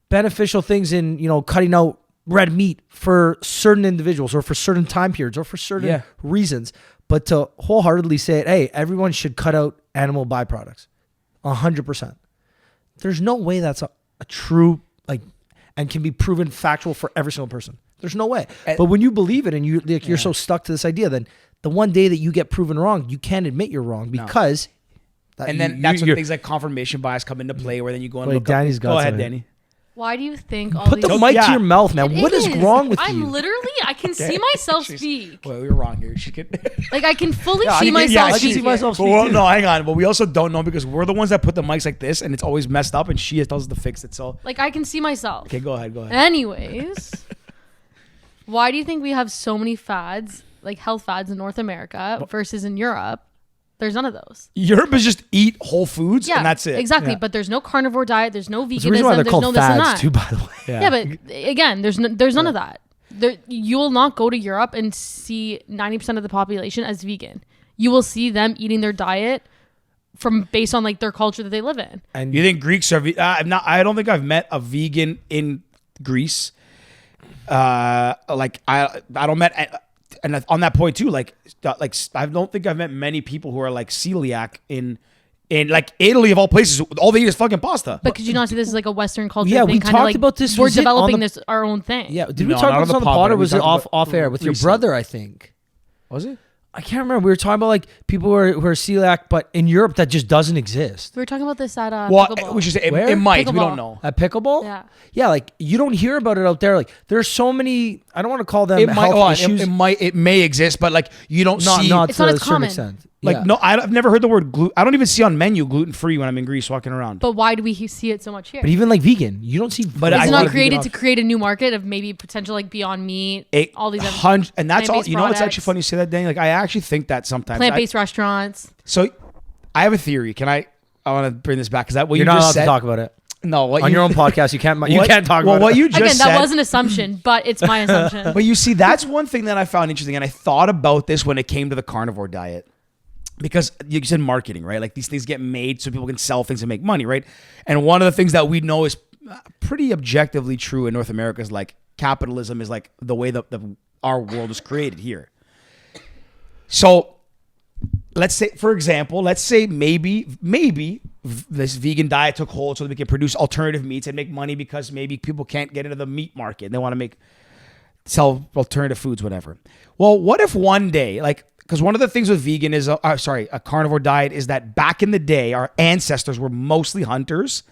beneficial things in, you know, cutting out red meat for certain individuals or for certain time periods or for certain reasons. But to wholeheartedly say it, hey, everyone should cut out animal byproducts 100%. There's no way that's a true, like, and can be proven factual for every single person. There's no way. But when you believe it and you're so stuck to this idea, then the one day that you get proven wrong, you can't admit you're wrong because... And then that's when things like confirmation bias come into play, where then you go and look Danny's up. Go ahead, something. Danny. Why do you think all Put these... the mic to your mouth, man. What is wrong with you? I'm literally... I can see myself speak. Well, you're wrong here. She could... Like, I can fully see myself I speak. can see myself speak. Well, no, hang on. But we also don't know because we're the ones that put the mics like this, and it's always messed up, and she tells us to fix it. So, Like, I can see myself. okay, go ahead. Anyways, why do you think we have so many fads, like health fads in North America versus in Europe? There's none of those. Europe is just eat whole foods, and that's it. Exactly. Yeah. But there's no carnivore diet. There's no veganism. the reason why they're there's called no this and fads that. too, by the way. Yeah, but again, there's none of that. You will not go to Europe and see 90% of the population as vegan. You will see them eating their diet based on like their culture that they live in. And you think Greeks are? I don't think I've met a vegan in Greece. Like I don't met. And on that point too, like I don't think I've met many people who are like celiac in like Italy of all places. All they eat is fucking pasta. But could you not see this as like a Western culture? Yeah, thing, we kinda talked like, about this. We're developing this our own thing. Yeah, did we No, talk not about this on the pod, pod, or but was we it talked off air with your recently. brother? I think. Was it? I can't remember. We were talking about like people who are celiac, but in Europe that just doesn't exist. We were talking about this at Well, pickleball. we should say Where? it might. We Pickleball. don't know. At pickleball? Yeah. Yeah, like you don't hear about it out there. Like there's so many. I don't want to call them It might. health issues. It may exist, but like you don't see. Not It's to not a as certain common. extent. Like Yeah. no, I've never heard the word gluten. I don't even see on menu gluten free when I'm in Greece walking around. But why do we see it so much here? But even like vegan, you don't see. But Is I it lot not of created to create a new market of maybe potential like Beyond Meat, all these other and that's all. plant-based You know, it's actually products, funny you say that, Danny. Like I actually think that sometimes. plant-based restaurants? So I have a theory. I want to bring this back because that what You're you not just allowed said. to talk about it No, what on you, your own podcast. You can't. You what- can't talk well, about what it. you just Again, said. that was an assumption, but it's my assumption. But you see, that's one thing that I found interesting, and I thought about this when it came to the carnivore diet. Because you said marketing, right? Like these things get made so people can sell things and make money, right? And one of the things that we know is pretty objectively true in North America is like capitalism is like the way that our world is created here. So let's say, for example, maybe this vegan diet took hold so that we can produce alternative meats and make money because maybe people can't get into the meat market. They want to sell alternative foods, whatever. Well, what if one day, like, because one of the things with vegan is, a carnivore diet is that back in the day, our ancestors were mostly hunters,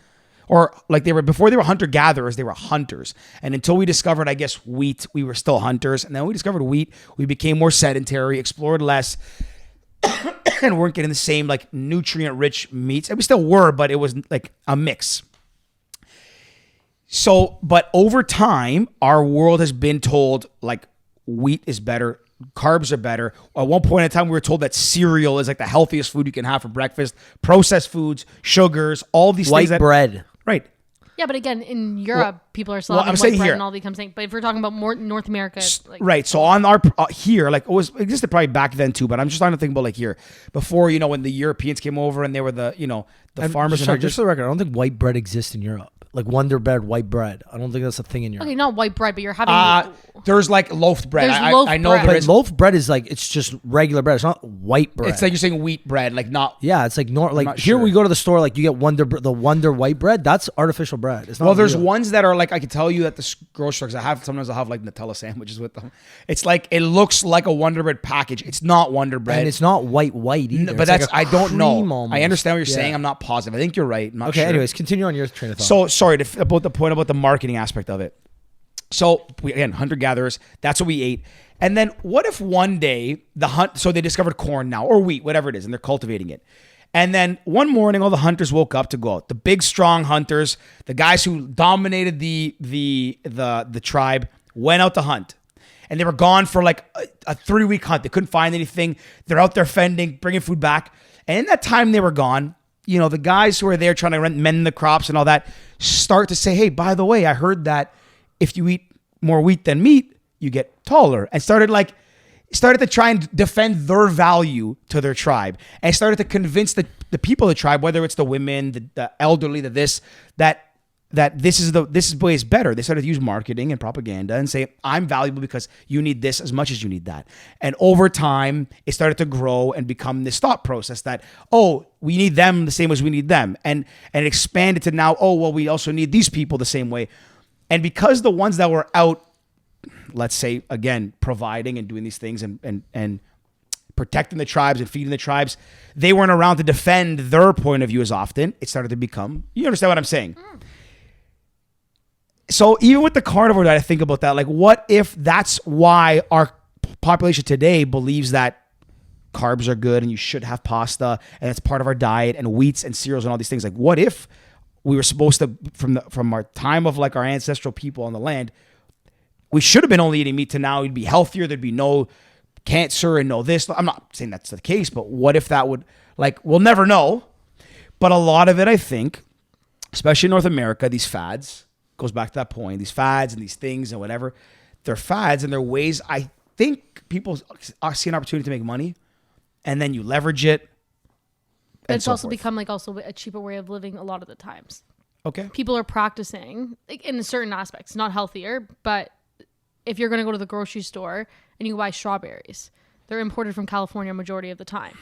or like before they were hunter-gatherers, they were hunters. And until we discovered, I guess, wheat, we were still hunters. And then when we discovered wheat, we became more sedentary, explored less, and weren't getting the same like nutrient-rich meats. And we still were, but it was like a mix. So, but over time, our world has been told like wheat is better carbs are better. At one point in time, we were told that cereal is like the healthiest food you can have for breakfast. Processed foods, sugars, all these White things. That, bread. right. Yeah, but again, in Europe, people are still well, having I'm white saying bread here- and all these things. But if we're talking about more North America, like, Right. So on our here, like it existed probably back then too, but I'm just trying to think about like here before, when the Europeans came over and they were the farmers. Sorry, and just for the record, I don't think white bread exists in Europe. Like Wonder Bread, white bread. I don't think that's a thing in Europe. okay, not white bread, but you're having. there's like loaf bread. There's I loaf know bread. there But is. loaf bread is like, it's just regular bread. It's not white bread. It's like you're saying wheat bread, like not. yeah, it's like like not here sure. we go to the store, like you get the Wonder white bread. That's artificial bread. It's not Well, there's real. ones that are like I can tell you at the grocery stores. Sometimes I'll have like Nutella sandwiches with them. It's like it looks like a Wonder Bread package. It's not Wonder Bread. and it's not white either. No, but It's like that's a I don't know. cream almost. I understand what you're Yeah. saying. I'm not positive. I think you're right. I'm not Okay, sure. anyways, continue on your train of thought. So sorry about the point about the marketing aspect of it. So again, hunter gatherers. That's what we ate. And then what if one day so they discovered corn now or wheat, whatever it is, and they're cultivating it. And then one morning, all the hunters woke up to go out. The big, strong hunters, the guys who dominated the tribe, went out to hunt. And they were gone for like a 3-week hunt. They couldn't find anything. They're out there fending, bringing food back. And in that time they were gone, the guys who are there trying to mend the crops and all that start to say, hey, by the way, I heard that if you eat more wheat than meat, you get taller. And started to try and defend their value to their tribe. And started to convince the people of the tribe, whether it's the women, the elderly, that this is way is better. They started to use marketing and propaganda and say, I'm valuable because you need this as much as you need that. And over time, it started to grow and become this thought process that, we need them the same as we need them. And it expanded to now, we also need these people the same way. And because the ones that were out, let's say, again, providing and doing these things and protecting the tribes and feeding the tribes, they weren't around to defend their point of view as often. It started to become, you understand what I'm saying? So even with the carnivore diet, I think about that. Like, what if that's why our population today believes that carbs are good and you should have pasta and it's part of our diet and wheats and cereals and all these things? Like, what if we were supposed to, from our time of like our ancestral people on the land, we should have been only eating meat to now we'd be healthier. There'd be no cancer and no this. I'm not saying that's the case, but what if that would, we'll never know. But a lot of it, I think, especially in North America, these fads, goes back to that point, these fads and these things and whatever, they're fads and they're ways I think people see an opportunity to make money and then you leverage it. But it's also become also a cheaper way of living a lot of the times. Okay. People are practicing in certain aspects, not healthier, but if you're going to go to the grocery store and you buy strawberries, they're imported from California majority of the time.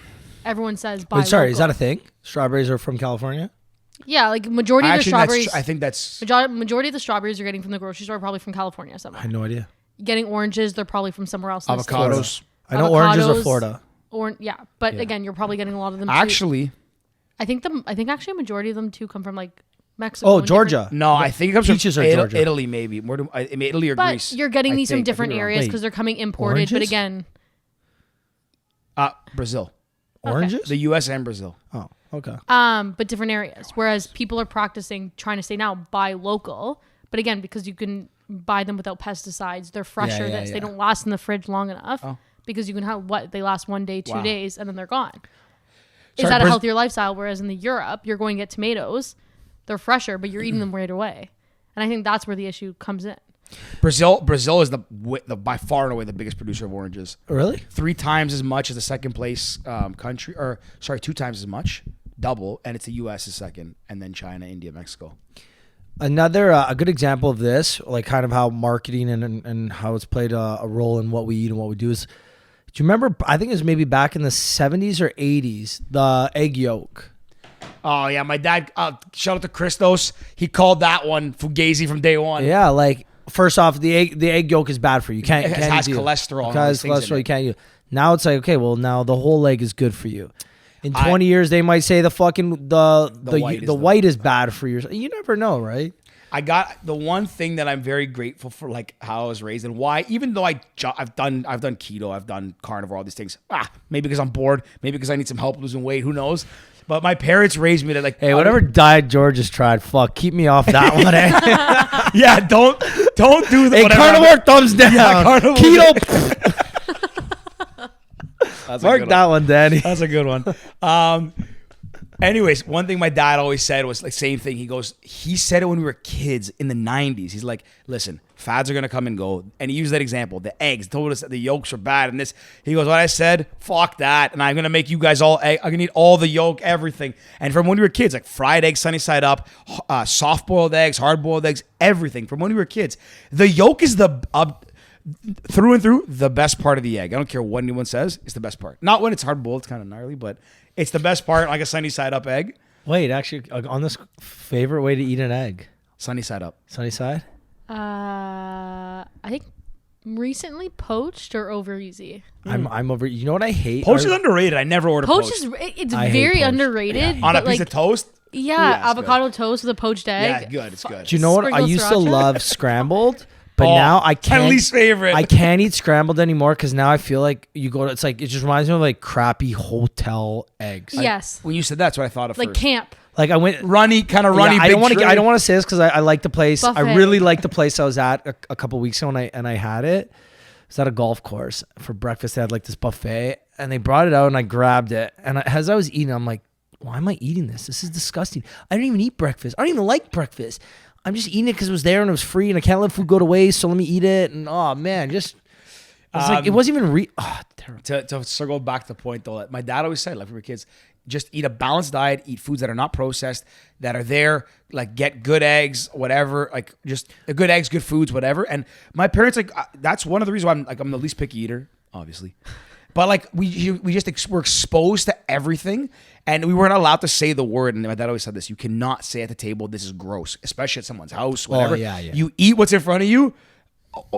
Everyone says buy local. Is that a thing? Strawberries are from California? Yeah, majority of the strawberries. I think that's majority of the strawberries you're getting from the grocery store are probably from California somewhere. I had no idea. Getting oranges, they're probably from somewhere else. In the avocados. States. I know oranges are Florida. But again, you're probably getting a lot of them. Actually, too. I think actually a majority of them too come from Mexico. Oh, Georgia. No, I think it comes Peaches from are Georgia. Italy, maybe. Italy or But Greece. you're getting these from different areas Wait, because they're coming imported. oranges? But again, Brazil. Oranges? The U.S. and Brazil. Oh, okay. but different areas. Whereas people are trying to say now, buy local. But again, because you can buy them without pesticides, they're fresher. Yeah. They don't last in the fridge long enough because you can have they last 1 day, 2 days, and then they're gone. Is that a healthier lifestyle? Whereas in the Europe, you're going to get tomatoes, they're fresher, but you're eating them right away. And I think that's where the issue comes in. Brazil is the by far and away the biggest producer of oranges. Really? 3 times as much as the second place country, 2 times as much, double, and it's the U.S. is second, and then China, India, Mexico. Another a good example of this, like kind of how marketing and how it's played a role in what we eat and what we do is, do you remember, I think it was maybe back in the 70s or 80s, the egg yolk. Oh, yeah, my dad, shout out to Christos, he called that one Fugazi from day one. Yeah, first off, the egg yolk is bad for you. It has cholesterol. It has cholesterol. You can't use. Now it's like, okay, well, now the whole egg is good for you. In 20 years, they might say the white is bad for you. You never know, right? I got the one thing that I'm very grateful for, like how I was raised and why, even though I've done keto, I've done carnivore, all these things. Maybe because I'm bored, maybe because I need some help losing weight. Who knows? But my parents raised me to hey, whatever diet George has tried, keep me off that one. Eh? Yeah, don't do the carnivore thumbs down. Yeah, carnivore. Keto. That's a Mark good that one. one, Danny. That's a good one. Anyways, one thing my dad always said was like same thing. He said it when we were kids in the 90s. He's like, listen, fads are going to come and go. And he used that example. The eggs told us that the yolks are bad. And this, he goes, what I said, fuck that. And I'm going to make you guys all egg. I'm going to eat all the yolk, everything. And from when we were kids, like fried eggs, sunny side up, soft boiled eggs, hard boiled eggs, everything from when we were kids. The yolk is the through and through the best part of the egg. I don't care what anyone says. It's the best part. Not when it's hard boiled. It's kind of gnarly, but it's the best part, like a sunny side up egg. Wait, actually, on this favorite way to eat an egg, Sunny side up. sunny side. I think recently poached or over easy. I'm over. You know what I hate? Poached is underrated. I never order Poached poached. it's I hate very poached. underrated. On a but piece of toast. yeah, it's avocado toast with a poached egg. Yeah, good. It's good. Do you know what? I Sprinkle used to sriracha? love scrambled, but Oh, now I can't. My least favorite. I can't eat scrambled anymore because now I feel like you go to. It's like it just reminds me of like crappy hotel eggs. Yes, When you said that's what I thought of like first. camp. Like I went. Runny, kind of runny. Yeah, I don't want to. big I don't tray. want to say this because I like the place. I Buffet. really like the place I was at a couple weeks ago, and I had it. It was at a golf course for breakfast. They had like this buffet, and they brought it out, and I grabbed it. And as I was eating, I'm like, why am I eating this? This is disgusting. I don't even eat breakfast. I don't even like breakfast. I'm just eating it because it was there and it was free, and I can't let food go to waste. So let me eat it. And oh man, just it was like it wasn't even terrible. To circle back to the point though, that my dad always said, like we were kids, just eat a balanced diet, eat foods that are not processed, that are there, like get good eggs, whatever, like just good eggs, good foods, whatever. And my parents, like that's one of the reasons why I'm the least picky eater, obviously. But like we were exposed to everything, and we weren't allowed to say the word. And my dad always said this: you cannot say at the table, "This is gross," especially at someone's house, whatever. yeah. You eat what's in front of you,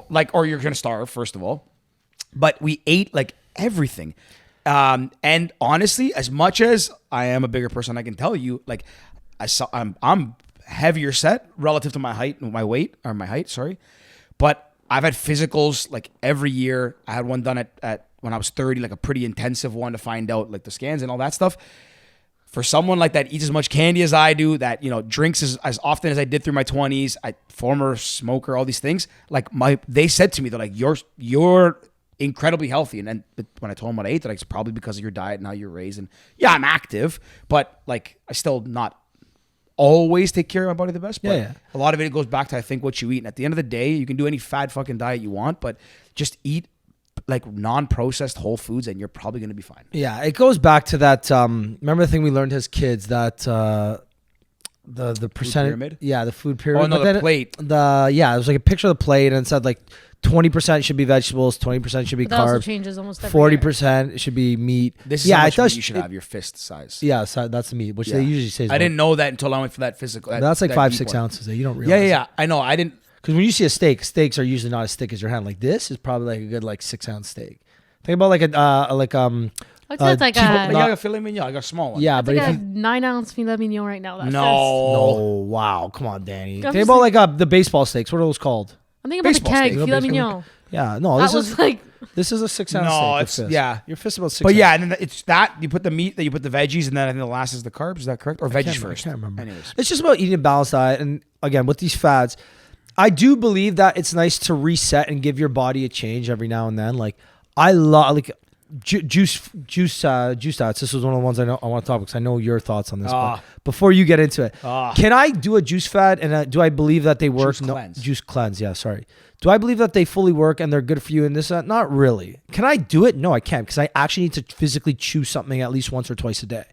like, or you're gonna starve. First of all, but we ate like everything. And honestly, as much as I am a bigger person, I can tell you, like, I'm heavier set relative to my height, my height, sorry. But I've had physicals like every year. I had one done at when I was 30, like a pretty intensive one to find out like the scans and all that stuff. For someone like that eats as much candy as I do, that, you know, drinks as often as I did through my 20s, former smoker, all these things, like they said to me, they're like, you're incredibly healthy. And then when I told them what I ate, that it's probably because of your diet and how you're raised. And yeah, I'm active, but like I still not always take care of my body the best. But Yeah. a lot of it goes back to, I think, what you eat. And at the end of the day, you can do any fad fucking diet you want, but just eat like non-processed whole foods and you're probably going to be fine. Yeah, it goes back to that. Remember the thing we learned as kids, that the percentage. pyramid? Yeah, the food pyramid. Oh, no, But the then plate. it was like a picture of the plate, and it said like 20% should be vegetables, 20% should be But that also carbs, changes almost every year. 40% should be meat. This is how much meat you should it- have, your fist size. Yeah, so that's the meat, which Yeah. they usually say. Is I didn't know that until I went for that physical. That's like that 5-6 deep one. ounces. You don't realize. Yeah. I know. I didn't. Because when you see a steak, steaks are usually not as thick as your hand. Like this is probably like a good like 6-ounce steak. Think about like a I'd say it's like Like, a, I got a filet mignon. I got a small one. yeah, it's but like if a you 9-ounce filet mignon right now. That's no, wow, come on, Danny. I'm Think just about like the baseball steaks. What are those called? I'm thinking about the Baseball keg steak. filet Baseball- mignon. Yeah, no, That this was is like this is a 6-ounce No, steak. Your it's fist. yeah. Your fist is about 6. But yeah, and then it's that you put the meat, then you put the veggies, and then I think the last is the carbs. Is that correct? Or veggies first? I can't remember. Anyways, It's just about eating a balanced diet. And again, with these fads, I do believe that it's nice to reset and give your body a change every now and then. Like I love like juice stats. This was one of the ones I want to talk about because I know your thoughts on this. But before you get into it, can I do a juice fad? And do I believe that they work? Juice cleanse. Juice cleanse. Yeah, sorry. Do I believe that they fully work and they're good for you? And this, not really. Can I do it? No, I can't because I actually need to physically chew something at least once or twice a day.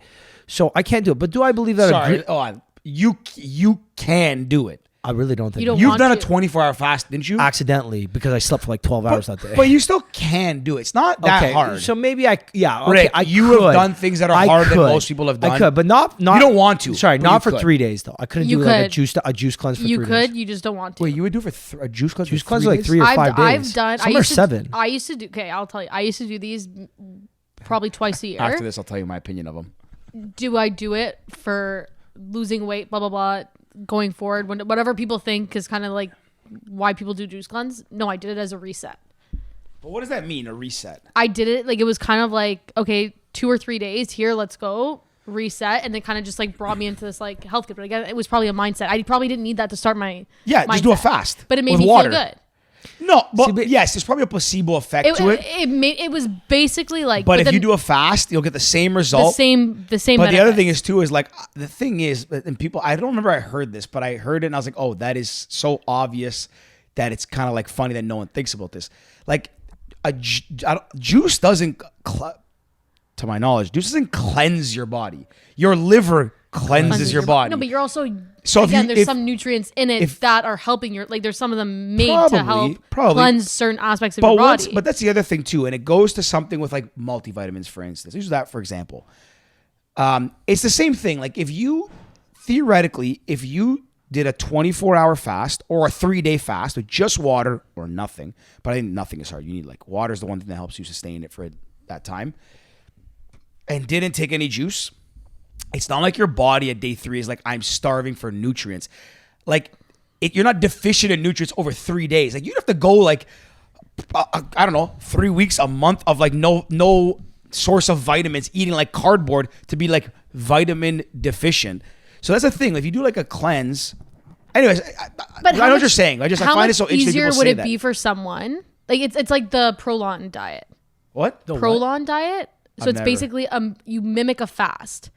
So I can't do it. But do I believe that? sorry. You can do it. I really don't think You don't You've want done a to. 24-hour fast, didn't you? accidentally because I slept for like 12 hours that day. But you still can do it. It's not that hard. So maybe okay, Rick, I you could. have done things that are I harder than could. most people have done. I could, but not. You don't want to, Sorry, but not you for could. 3 days though. I couldn't You do like could. a juice cleanse for You 3 could, days. you just don't want to. Wait, you would do it for a juice cleanse? Juice for cleanse 3 are like days? 3 or 5 days. I've done. Some are 7. I used to do. Okay, I'll tell you. I used to do these probably twice a year. After this, I'll tell you my opinion of them. Do I do it for losing weight? Blah blah blah. Going forward, whatever people think is kind of like why people do juice cleanse. No, I did it as a reset. But what does that mean, a reset? I did it like it was kind of like, okay, 2 or 3 days here, let's go reset, and it kind of just like brought me into this like health kit. But again, it was probably a mindset. I probably didn't need that to start my Yeah, just do a mindset. fast but it made with me water. feel good. No, but, See, but- yes, there's probably a placebo effect to it. It was basically like. But if then you do a fast, you'll get the same result. the same. But the other benefits. thing is too is like the thing is, and people, I don't remember I heard this, but I heard it and I was like, oh, that is so obvious that it's kind of like funny that no one thinks about this. Like juice doesn't, to my knowledge, juice doesn't cleanse your body. Your liver cleanses your body. No, but you're also So there's some nutrients in it that are helping your there's some of them made to help cleanse certain aspects of your body. But that's the other thing too, and it goes to something with like multivitamins, for instance. Use that for example. It's the same thing. Like if you did a 24-hour fast or a 3-day fast with just water or nothing, but I think nothing is hard. You need like water is the one thing that helps you sustain it for that time, and didn't take any juice. It's not like your body at day 3 is like, I'm starving for nutrients. Like you're not deficient in nutrients over 3 days. Like you'd have to go like, I don't know, 3 weeks, a month of like no source of vitamins, eating like cardboard to be like vitamin deficient. So that's the thing. If you do like a cleanse, anyways, I know what you're saying. I find it so interesting. Easier people would say it that. be for someone? Like it's like the Prolon diet. What? Prolon diet. So I've it's never. basically you mimic a fast.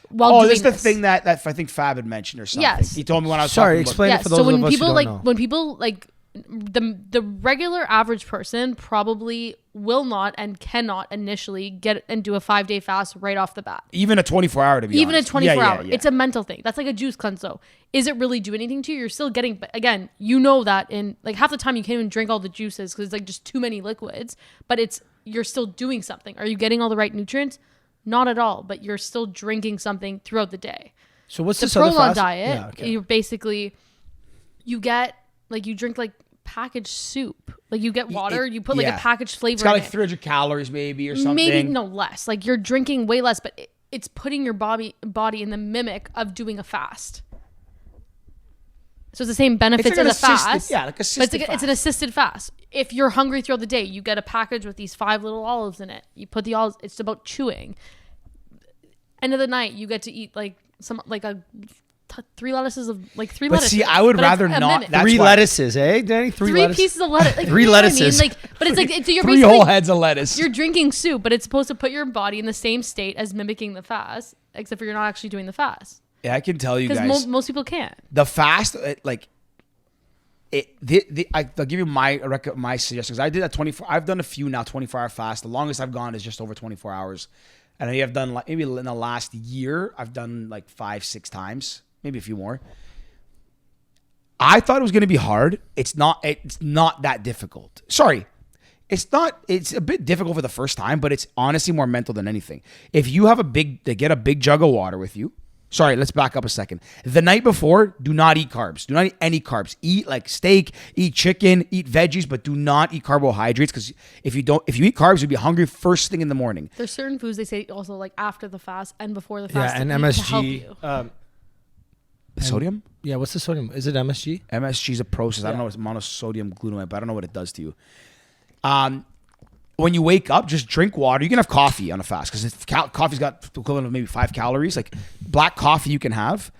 While doing this is the this. thing that I think Fab had mentioned or something. Yes. He told me when I was Sorry, talking explain about it for those so when of us people who don't like know. when people like the regular average person probably will not and cannot initially get and do a 5-day fast right off the bat. even a 24-hour to be Even honest. a 24-hour. Yeah. It's a mental thing. That's like a juice cleanse though. Is it really do anything to you? You're still getting, but again, you know that in like half the time you can't even drink all the juices because it's like just too many liquids, but you're still doing something. Are you getting all the right nutrients? Not at all, but you're still drinking something throughout the day. So what's The this other Prolon fast? diet, Yeah, okay. you basically, you get, like you drink like packaged soup. Like you get water, you put like a packaged flavor It's got in like it. 300 calories maybe or something. Maybe no less. Like you're drinking way less, but it's putting your body in the mimic of doing a fast. So it's the same benefits like as a fast. Yeah, like assisted But it's an assisted fast. If you're hungry throughout the day, you get a package with these 5 little olives in it. You put the olives. It's about chewing. End of the night, you get to eat like 3 lettuces of like 3 But lettuces. see, I would But it's rather a not. minute. That's 3 why- lettuces, eh, Danny? 3 3 lettuces. pieces of lettuce. Like, 3 you know what I mean? lettuces. Like, but it's like so you're 3 basically whole heads of lettuce. you're drinking soup, but it's supposed to put your body in the same state as mimicking the fast, except for you're not actually doing the fast. Yeah, I can tell you Because guys. most people can't. The fast, I'll give you my suggestions. I did a 24. I've done a few now 24-hour fast. The longest I've gone is just over 24 hours, and I have done like maybe in the last year I've done like 5-6 times, maybe a few more. I thought it was going to be hard. It's not. It's not that difficult. Sorry, it's not. It's a bit difficult for the first time, but it's honestly more mental than anything. If you have get a big jug of water with you. Sorry, let's back up a second. The night before, do not eat carbs. Do not eat any carbs. Eat like steak, eat chicken, eat veggies, but do not eat carbohydrates because if you eat carbs, you'll be hungry first thing in the morning. There's certain foods they say also like after the fast and before the fast. Yeah, and to eat to help MSG. you. Sodium? Yeah, what's the sodium? Is it MSG? MSG is a process. I don't know. It's monosodium glutamate, but I don't know what it does to you. When you wake up, just drink water. You can have coffee on a fast because coffee's got the equivalent of maybe 5 calories. Like black coffee you can have,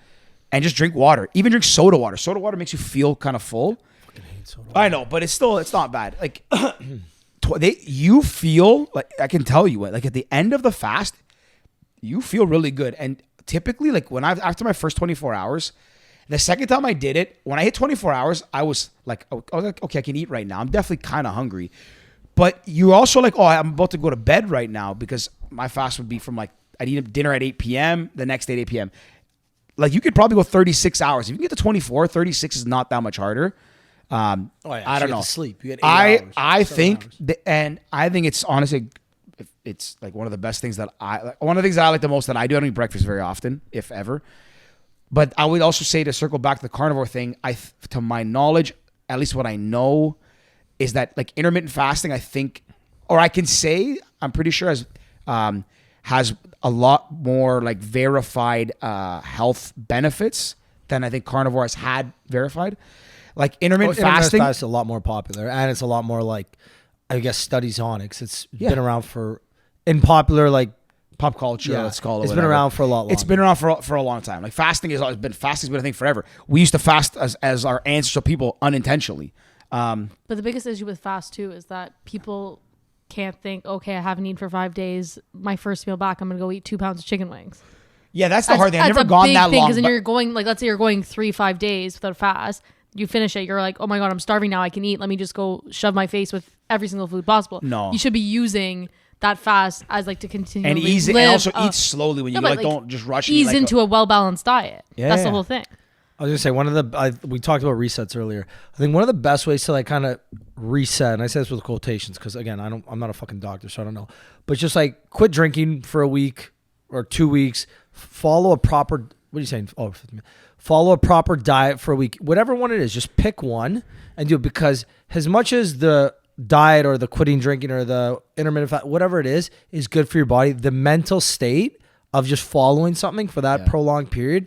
and just drink water. Even drink soda water. Soda water makes you feel kind of full. I fucking hate soda. I know, but it's not bad. Like you feel like, I can tell you, like at the end of the fast, you feel really good. And typically, like after my first 24 hours, the second time I did it, when I hit 24 hours, I was like, okay, I can eat right now. I'm definitely kind of hungry. But you're also like, oh, I'm about to go to bed right now because my fast would be from like, I'd eat dinner at 8 p.m., the next day at 8 p.m. Like you could probably go 36 hours. If you can get to 24, 36 is not that much harder. I don't know. Sleep. You get 8 hours. I 7 think, hours. and I think it's honestly, it's like one of the best things that one of the things that I like the most that I do. I don't eat breakfast very often, if ever. But I would also say, to circle back to the carnivore thing, to my knowledge, at least what I know, is that like intermittent fasting, I think, or I can say, I'm pretty sure has a lot more like verified health benefits than I think carnivore has had verified. Like intermittent fasting, is a lot more popular, and it's a lot more like, I guess, studies on it. 'Cause it's been around in popular like pop culture, let's call it. It's whatever. been around for a lot longer. It's been around for a long time. Like fasting's been a thing forever. We used to fast as our ancestral people unintentionally. But the biggest issue with fast too is that people can't think, okay, I haven't eaten for 5 days. My first meal back, I'm gonna go eat 2 pounds of chicken wings. Yeah, that's the hard thing. I've never gone that long. Because then you're going, like, let's say you're going 3-5 days without a fast. You finish it, you're like, oh my God, I'm starving now. I can eat. Let me just go shove my face with every single food possible. No. You should be using that fast as like to continue and ease, and also eat slowly when you go, like, don't just rush. Ease into a well-balanced diet. Yeah, that's the whole thing. I was gonna say one of the we talked about resets earlier. I think one of the best ways to like kind of reset, and I say this with quotations because again, I'm not a fucking doctor, so I don't know. But just like quit drinking for a week or 2 weeks. Follow a proper. What are you saying? Oh, follow a proper diet for a week. Whatever one it is, just pick one and do it, because as much as the diet or the quitting drinking or the intermittent fast, whatever it is good for your body, the mental state of just following something for that prolonged period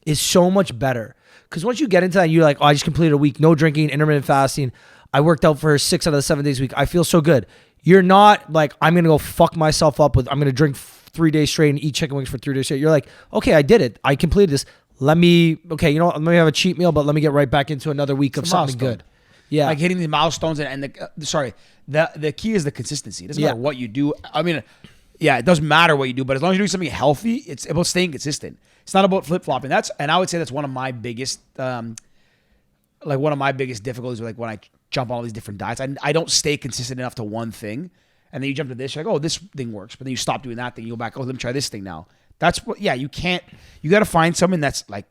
is so much better. Because once you get into that, you're like, oh, I just completed a week, no drinking, intermittent fasting. I worked out for 6 out of the 7 days a week. I feel so good. You're not like, I'm going to go fuck myself up with, I'm going to drink 3 days straight and eat chicken wings for 3 days straight. You're like, okay, I did it. I completed this. Let me have a cheat meal, but let me get right back into another week of something good. Yeah. Like hitting the milestones and the key is the consistency. It doesn't matter what you do. I mean, yeah, it doesn't matter what you do, but as long as you're doing something healthy, it's about staying consistent. It's not about flip-flopping. And I would say that's one of my biggest, difficulties with, like, when I jump on all these different diets. I don't stay consistent enough to one thing. And then you jump to this, you're like, oh, this thing works. But then you stop doing that thing. You go back, oh, let me try this thing now. That's what, you got to find something that's like,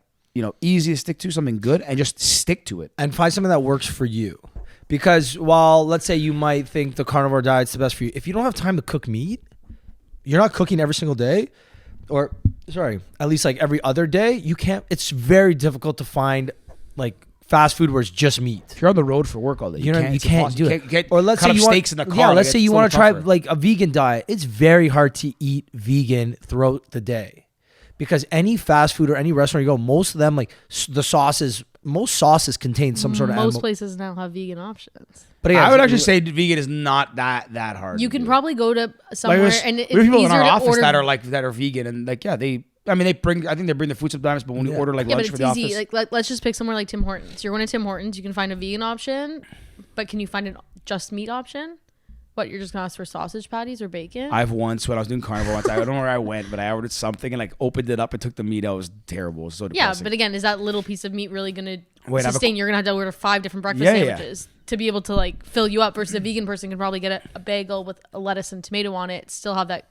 easy to stick to, something good, and just stick to it. And find something that works for you. Because while, let's say you might think the carnivore diet's the best for you, if you don't have time to cook meat, you're not cooking every single day, at least like every other day, it's very difficult to find like fast food where it's just meat. If you're on the road for work all day, you can't do it. Or let's say you steaks in the car. Yeah, let's say you want to try like a vegan diet. It's very hard to eat vegan throughout the day, because any fast food or any restaurant you go, most of them, like most sauces contain some sort of animal. Most places now have vegan options. But again, I would actually say vegan is not that hard. You can probably go to somewhere and it's people easier in our to office order that are vegan, and like, they bring the food sometimes, but when you order like lunch for the office. Yeah, but it's easy. Like, let's just pick somewhere like Tim Hortons. You're going to Tim Hortons, you can find a vegan option, but can you find a just meat option? What, you're just going to ask for sausage patties or bacon? I've once, when I was doing carnivore once, I don't know where I went, but I ordered something and like opened it up and took the meat out. It was terrible. It was so depressing. Yeah, but again, is that little piece of meat really going to sustain? You're going to have to order 5 different breakfast sandwiches to be able to like fill you up, versus a vegan person can probably get a bagel with a lettuce and tomato on it, still have that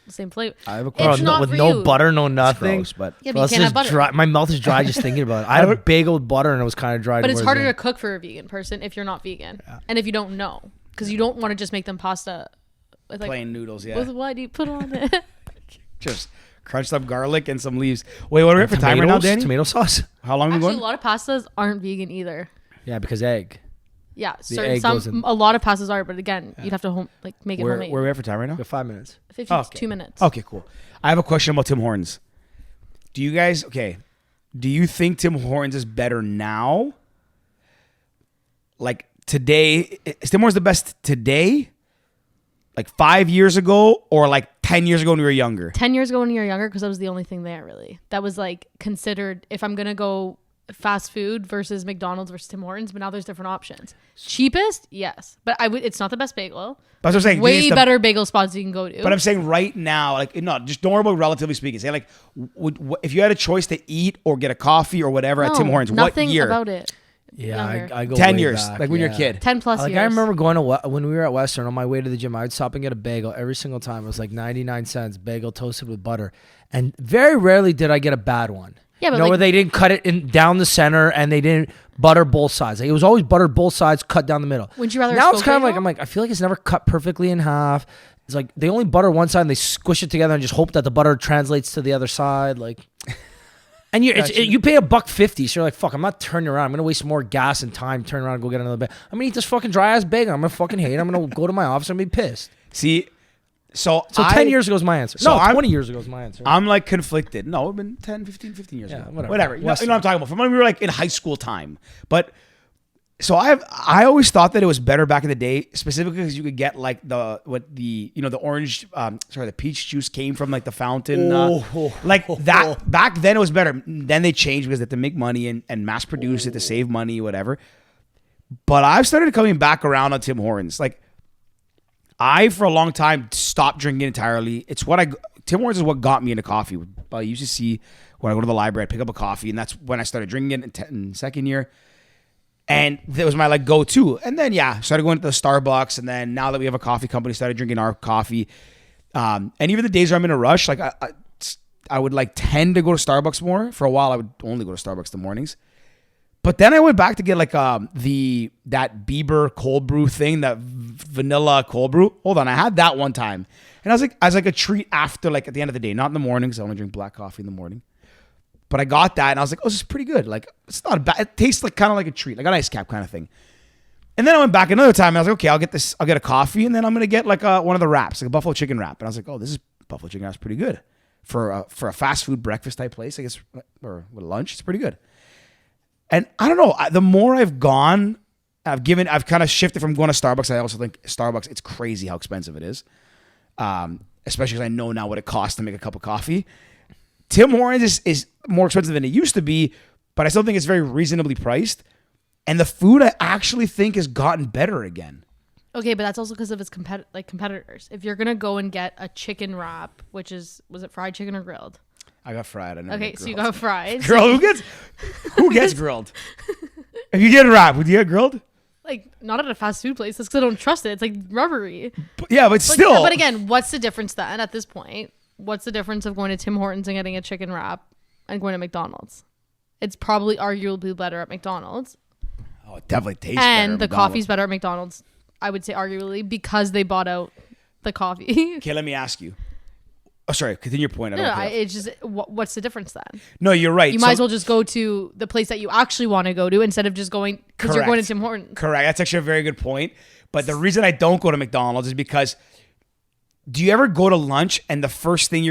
same flavor. I have a question. With no butter, no nothing. Gross, but yeah, but you can't have butter. Dry. My mouth is dry just thinking about it. I had a bagel with butter and it was kind of dry. But it's harder to cook for a vegan person if you're not vegan, and if you don't know, because you don't want to just make them pasta with like plain noodles. Yeah. With what do you put on it? Just crunched up garlic and some leaves. Wait, what are we at for time right now, Danny? Tomato sauce. How long are we going? A lot of pastas aren't vegan either. Yeah, because egg. Yeah, a lot of pastas are, but again, you'd have to make it homemade. Where are we at for time right now? 5 minutes. 2 minutes. Okay, cool. I have a question about Tim Hortons. Do you think Tim Hortons is better now? Like today, is Tim Hortons the best today? Like 5 years ago, or like 10 years ago when we were younger? 10 years ago when you were younger, because that was the only thing there really. That was like considered, if I'm going to go fast food versus McDonald's versus Tim Hortons, but now there's different options. Cheapest, yes, but it's not the best bagel. That's what I'm saying. Way better bagel spots you can go to. But I'm saying right now, like, just don't worry about relatively speaking. Say like, if you had a choice to eat or get a coffee or whatever at Tim Hortons, what year? Nothing about it. Yeah, I go 10 way years, back, like when you're a kid. 10 plus years. I remember going to when we were at Western on my way to the gym. I would stop and get a bagel every single time. It was like 99 cents, bagel toasted with butter, and very rarely did I get a bad one. Yeah, but where they didn't cut it down the center and they didn't butter both sides. Like, it was always buttered both sides, cut down the middle. Would you rather? Now it's kind of like I feel like it's never cut perfectly in half. It's like they only butter one side and they squish it together and just hope that the butter translates to the other side. Like, and you pay $1.50, so you're like, fuck, I'm not turning around. I'm gonna waste more gas and time turning around and go get another bagel. I'm gonna eat this fucking dry ass bagel. I'm gonna fucking hate it. I'm gonna go to my office and be pissed. See. So 10 years ago is my answer. 20 years ago is my answer. I'm like conflicted. No, it's been 10, 15 years ago. Whatever. You know what I'm talking about. From when we were like in high school time. But so I always thought that it was better back in the day, specifically because you could get like the orange, the peach juice came from like the fountain. Back then it was better. Then they changed because they had to make money and mass produce it to save money, whatever. But I've started coming back around on Tim Hortons. Like, I, for a long time, stopped drinking entirely. Tim Hortons is what got me into coffee. I used to see when I go to the library, I'd pick up a coffee, and that's when I started drinking it in second year. And that was my like go-to. And then, started going to the Starbucks. And then now that we have a coffee company, started drinking our coffee. And even the days where I'm in a rush, like I would like tend to go to Starbucks more. For a while, I would only go to Starbucks in the mornings. But then I went back to get like that Bieber cold brew thing, that vanilla cold brew. Hold on, I had that one time, and I was like a treat after, like at the end of the day, not in the morning because I only drink black coffee in the morning. But I got that, and I was like, oh, this is pretty good. Like, it's not bad. It tastes like kind of like a treat, like an ice cap kind of thing. And then I went back another time, and I was like, okay, I'll get a coffee, and then I'm gonna get like one of the wraps, like a buffalo chicken wrap. And I was like, oh, this is buffalo chicken wrap's pretty good for a fast food breakfast type place, I guess, or with lunch. It's pretty good. And I don't know, the more I've gone, I've kind of shifted from going to Starbucks. I also think Starbucks, it's crazy how expensive it is. Especially because I know now what it costs to make a cup of coffee. Tim Hortons is more expensive than it used to be, but I still think it's very reasonably priced. And the food, I actually think, has gotten better again. Okay, but that's also because of its competitors. If you're going to go and get a chicken wrap, was it fried chicken or grilled? I got fried. Okay, so you got fried. Grilled? Who gets grilled? If you get a wrap, would you get grilled? Like, not at a fast food place. That's because I don't trust it. It's like rubbery. But still. But again, what's the difference then at this point? What's the difference of going to Tim Hortons and getting a chicken wrap and going to McDonald's? It's probably arguably better at McDonald's. Oh, it definitely tastes better. And the coffee's better at McDonald's, I would say arguably, because they bought out the coffee. Okay, let me ask you. Oh, sorry. Continue your point. It's just, what's the difference then? No, you're right. You might as well just go to the place that you actually want to go to instead of just going because you're going to Tim Hortons. Correct. That's actually a very good point. But the reason I don't go to McDonald's is because, do you ever go to lunch and the first thing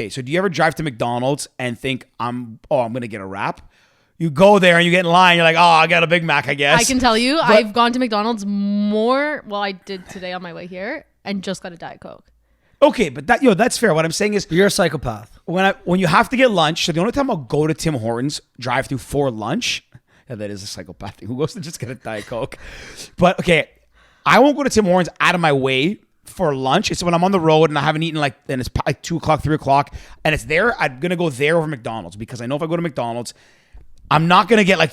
so do you ever drive to McDonald's and think, I'm going to get a wrap? You go there and you get in line. You're like, oh, I got a Big Mac, I guess. I can tell you, I've gone to McDonald's more. Well, I did today on my way here and just got a Diet Coke. Okay, but that's fair. What I'm saying is, You're a psychopath. when you have to get lunch, so the only time I'll go to Tim Hortons drive through for lunch, that is a psychopath thing. Who goes to just get a Diet Coke? But okay, I won't go to Tim Hortons out of my way for lunch. It's when I'm on the road and I haven't eaten and it's like 2 o'clock, 3 o'clock, and it's there. I'm gonna go there over McDonald's because I know if I go to McDonald's, I'm not gonna get like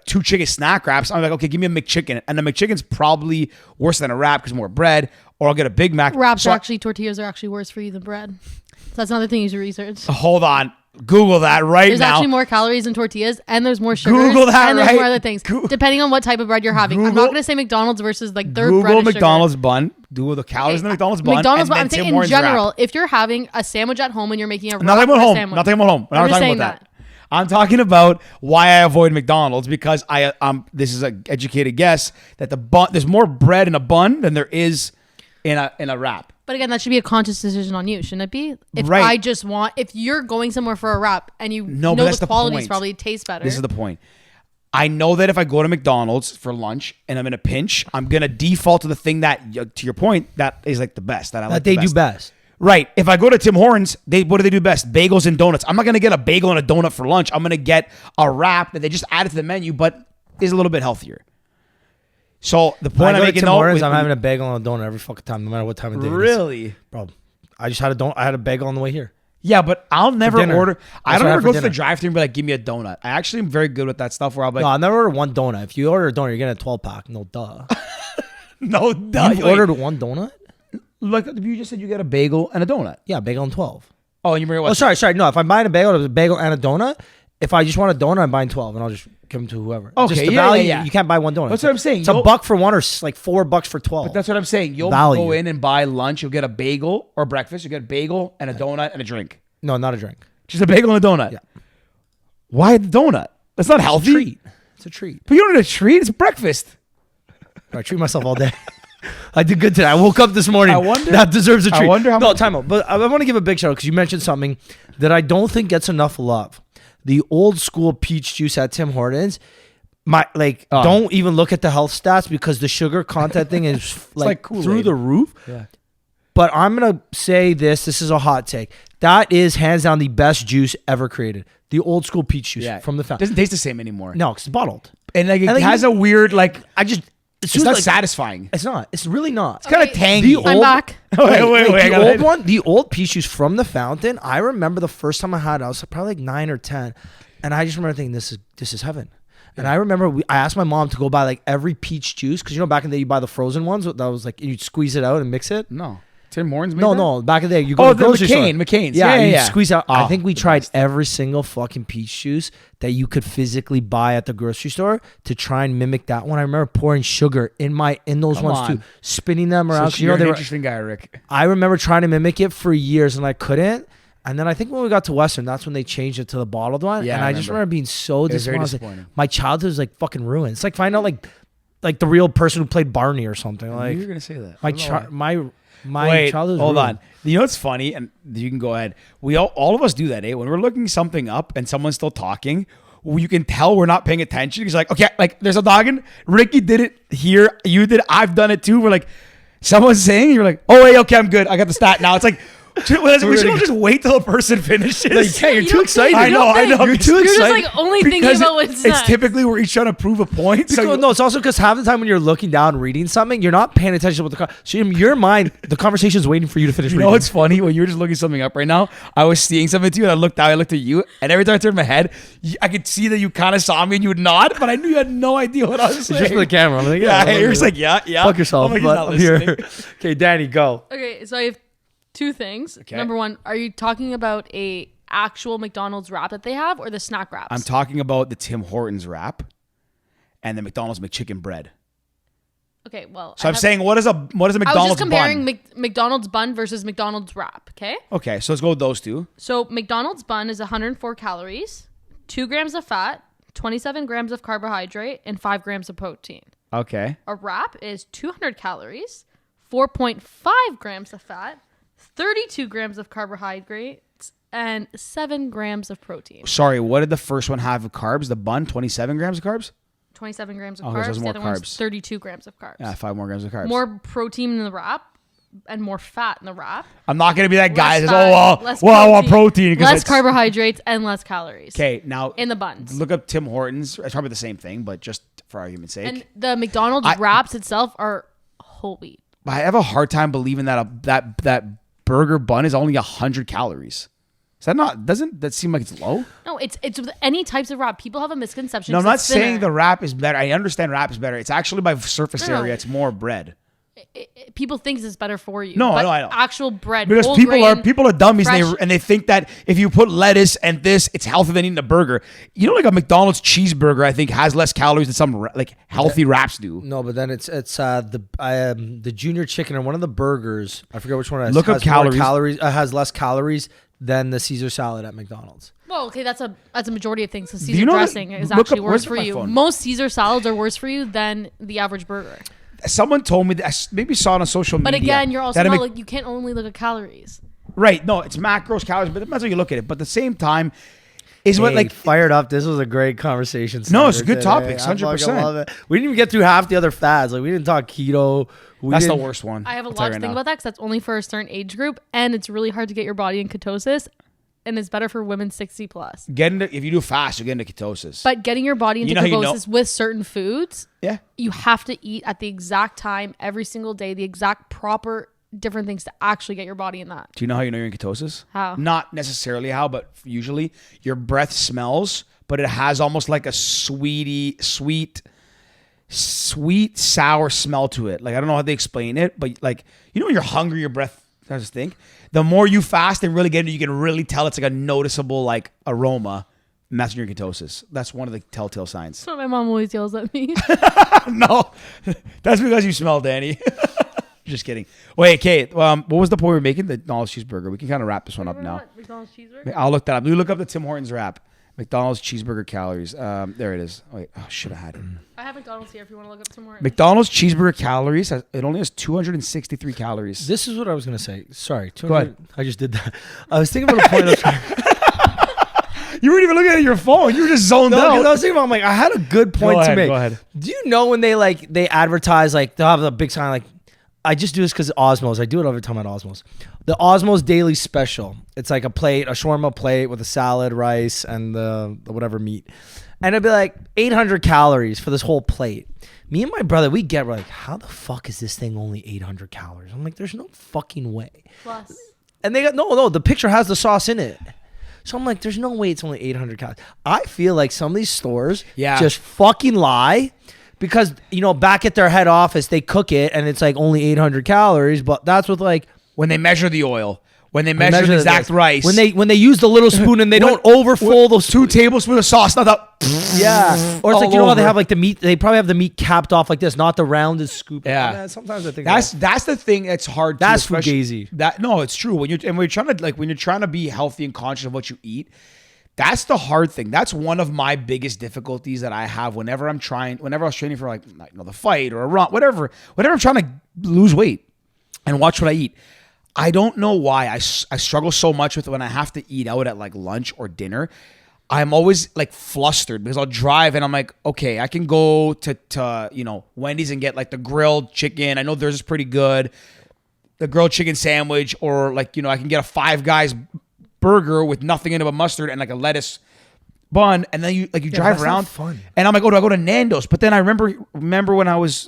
2 chicken snack wraps. I'm like, okay, give me a McChicken, and the McChicken's probably worse than a wrap because more bread. Or I'll get a Big Mac. Tortillas are actually worse for you than bread. So that's another thing you should research. Hold on. Google that right now. There's actually more calories in tortillas and there's more sugars. Google that and there's more other things. Depending on what type of bread you're having. I'm not going to say McDonald's versus like their bread Google McDonald's bun. Google the calories in the McDonald's bun. McDonald's bun. I'm saying in general, if you're having a sandwich at home and you're making a wrap Not talking about home. sandwich. Not talking about home. I'm not talking about that. I'm talking about why I avoid McDonald's because this is an educated guess that there's more bread in a bun than there is in a wrap. But again, that should be a conscious decision on you, shouldn't it be? If you're going somewhere for a wrap and you know the qualities probably taste better. This is the point. I know that if I go to McDonald's for lunch and I'm in a pinch, I'm going to default to the thing that, to your point, that is like the best. That they do best. Right. If I go to Tim Hortons, what do they do best? Bagels and donuts. I'm not going to get a bagel and a donut for lunch. I'm going to get a wrap that they just added to the menu, but is a little bit healthier. So the point I'm making, I'm having a bagel and a donut every fucking time, no matter what time of day it is. Really? Bro, I just had I had a bagel on the way here. Yeah, but I'll never order. I don't ever go to the drive-thru and be like, give me a donut. I actually am very good with that stuff where I'll be like, no, I'll never order one donut. If you order a donut, you're getting a 12-pack. No duh. No duh. You ordered one donut? Like you just said you get a bagel and a donut. Yeah, bagel and 12. Oh, and you bring what? Oh, sorry. No, if I'm buying a bagel and a donut, if I just want a donut, I'm buying 12 and I'll just give them to whoever. Okay, just the value, you can't buy one donut. That's what I'm saying. It's $1 for one or like $4 for 12. But that's what I'm saying. You'll go in and buy lunch. You'll get a bagel or breakfast. You get a bagel and a donut and a drink. No, not a drink. Just a bagel and a donut. Yeah. Why the donut? That's not healthy. It's a treat. But you don't need a treat. It's breakfast. I treat myself all day. I did good today. I woke up this morning. That deserves a treat. I wonder how much. Time out. But I want to give a big shout out because you mentioned something that I don't think gets enough love. The old school peach juice at Tim Hortons. Don't even look at the health stats because the sugar content thing is like through the roof. Yeah. But I'm going to say this is a hot take. That is hands down the best juice ever created. The old school peach juice from the fountain. Doesn't taste the same anymore. No, because it's bottled. and like it And, like, has a weird like. It's It's not like, satisfying. It's not. It's really not. It's kind of Okay, tangy. the I'm old- back. Wait, I the gotta- old one, the old peach juice from the fountain. I remember the first time I had it, I was probably like 9 or 10, and I just remember thinking, this is heaven. And I remember I asked my mom to go buy like every peach juice because back in the day you buy the frozen ones that was like you'd squeeze it out and mix it. No, Tim Hortons. Made No, that? no, back in the day you go to the the grocery store. McCain's. Yeah, Yeah, you yeah. squeeze out. I Oh, think we the tried best. every single fucking peach juice that you could physically buy at the grocery store to try and mimic that one. I remember pouring sugar in those Come ones on. too, spinning them around. 'cause You're they an were. interesting guy, Rick. I remember trying to mimic it for years and I couldn't. And then I think when we got to Western, that's when they changed it to the bottled one. Yeah, and I I just remember. remember being so It was very disappointed. I was like, disappointing. my childhood was like fucking ruined. It's like finding out like the real person who played Barney or something. You were Like gonna say that. my I don't know why. my Wait, childhood. Was hold ruined. on. You know what's funny, and you can go ahead. We all of us do that, eh? When we're looking something up and someone's still talking, you can tell we're not paying attention. He's like, okay, like there's a noggin. Ricky did it here. You did. I've done it too. We're like, someone's saying, you're like, oh wait, okay, I'm good. I got the stat now. It's like. We should all just wait till the person finishes. Like, you're You too don't excited. think- I you know, don't I know. think. You're too You're just excited. like only thinking Because about what's it's next. typically we're each trying to prove a point. So No, it's also because half the time when you're looking down reading something, you're not paying attention to what so in your mind, the conversation is waiting for you to finish you reading. know what's funny? When you were just looking something up right now, I was seeing something to you, and I looked down, I looked at you, and every time I turned my head, I could see that you kind of saw me and you would nod, but I knew you had no idea what I was saying. just for the camera. I'm like, Yeah, you're just like, yeah. fuck yourself. I'm like, he's But not I'm here. listening. Okay, Danny, go. Okay, so I have two things. Okay. Number one, are you talking about a actual McDonald's wrap that they have or the snack wraps? I'm talking about the Tim Hortons wrap and the McDonald's McChicken bread. Okay, well, So I'm saying, what is a I was McDonald's just comparing bun? McDonald's bun versus McDonald's wrap. Okay, Okay, so let's go with those two. so McDonald's bun is 104 calories, 2 grams of fat, 27 grams of carbohydrate, and 5 grams of protein. Okay. A wrap is 200 calories, 4.5 grams of fat, 32 grams of carbohydrates, and 7 grams of protein. Sorry, what did the first one have of carbs? The bun, 27 grams of carbs? 27 grams of Okay, so carbs. there's The more other one's carbs. 32 grams of carbs. Yeah, 5 more grams of carbs. More protein in the wrap and more fat in the wrap. I'm not going to be that guy that Less says, fat, less I want protein. 'cause less it's- carbohydrates, and less calories. Okay, now In the buns. look up Tim Hortons. It's probably the same thing, but just for argument's sake. And the McDonald's wraps itself are whole wheat. But I have a hard time believing that that burger bun is only 100 calories. Is that not? Doesn't that seem like it's low? No, it's with any types of wrap. People have a misconception. No, I'm 'cause not it's thinner. saying the wrap is better. I understand wrap is better. It's actually by surface No, no. area. It's more bread. People think it's better for you. No, but I know. Actual bread. Because whole people are dummies fresh- and they think that if you put lettuce and this, it's healthier than eating a burger. You know, like a McDonald's cheeseburger, I think has less calories than some like healthy wraps do. No, but then it's the junior chicken or one of the burgers. I forget which one. Look up has more calories. has less calories than the Caesar salad at McDonald's. Well, okay, that's a majority of things. The you Caesar know that- dressing is look actually up- worse where's for my you. phone? Most Caesar salads are worse for you than the average burger. Someone told me that I maybe saw it on social media. But again, you're also that a not Mc- like you can't only look at calories. right. No, it's macros, calories, but it depends how you look at it. But at the same time, is what Hey, like fired up. This was a great conversation. No, it's starter good today. topics, I fucking 100%. love it. We didn't even get through half the other fads. Like we didn't talk keto. that's the worst one. I have a I'll tell lot you to right think now. about that because that's only for a certain age group, and it's really hard to get your body in ketosis, and it's better for women 60 plus. If you do fast, you get into ketosis. But getting your body into You know how you know- ketosis with certain foods, yeah. you have to eat at the exact time every single day, the exact proper different things to actually get your body in that. Do you know how you know you're in ketosis? How? Not necessarily how, but usually your breath smells, but it has almost like a sweet, sour smell to it. Like, I don't know how they explain it, but like, you know, when you're hungry, your breath, I just think, the more you fast and really get into it, you can really tell it's like a noticeable like aroma. And that's when you're in ketosis. That's one of the telltale signs. That's what my mom always yells at me. No, that's because you smell, Danny. Just kidding. Wait, Kate, what was the point we were making? The McDonald's cheeseburger. We can kind of wrap this one up now. McDonald's cheeseburger? I'll look that up. You look up the Tim Hortons wrap. McDonald's cheeseburger calories. There it is. Wait, should have had it. I have McDonald's here if you want to look up some more. McDonald's cheeseburger calories. It only has 263 calories. This is what I was gonna say. Sorry, Go ahead. I just did that. I was thinking about a point. You weren't even looking at your phone. You were just zoned No, out. because I was thinking about. I'm like, I had a good point Go ahead, to make. go ahead. Do you know when they advertise like they'll have a big sign like, I just do this because Osmos. I do it every time at Osmos. The Osmos Daily Special. It's like a shawarma plate with a salad, rice, and the whatever meat. And I'd be like, 800 calories for this whole plate. Me and my brother, we're like, how the fuck is this thing only 800 calories? I'm like, there's no fucking way. Plus. And they got, no, the picture has the sauce in it. So I'm like, there's no way it's only 800 calories. I feel like some of these stores just fucking lie because, back at their head office, they cook it and it's like only 800 calories. But that's with like. When they measure the oil. When they measure the exact rice. When they use the little spoon and they don't overfull those 2 tablespoons of sauce, not that. Yeah. Or it's like, how they have like the meat, they probably have the meat capped off like this, not the rounded scoop. Yeah. Man, sometimes I think that's the thing that's hard. That's fugazi. No, it's true. When you're trying to be healthy and conscious of what you eat, that's the hard thing. That's one of my biggest difficulties that I have whenever I was training for like the fight or a run, whatever I'm trying to lose weight and watch what I eat. I don't know why I struggle so much with when I have to eat out at like lunch or dinner. I'm always like flustered because I'll drive and I'm like, okay, I can go to Wendy's and get like the grilled chicken. I know theirs is pretty good. The grilled chicken sandwich, or like, I can get a Five Guys burger with nothing in it but mustard and like a lettuce bun. And then you drive around and I'm like, oh, do I go to Nando's? But then I remember when I was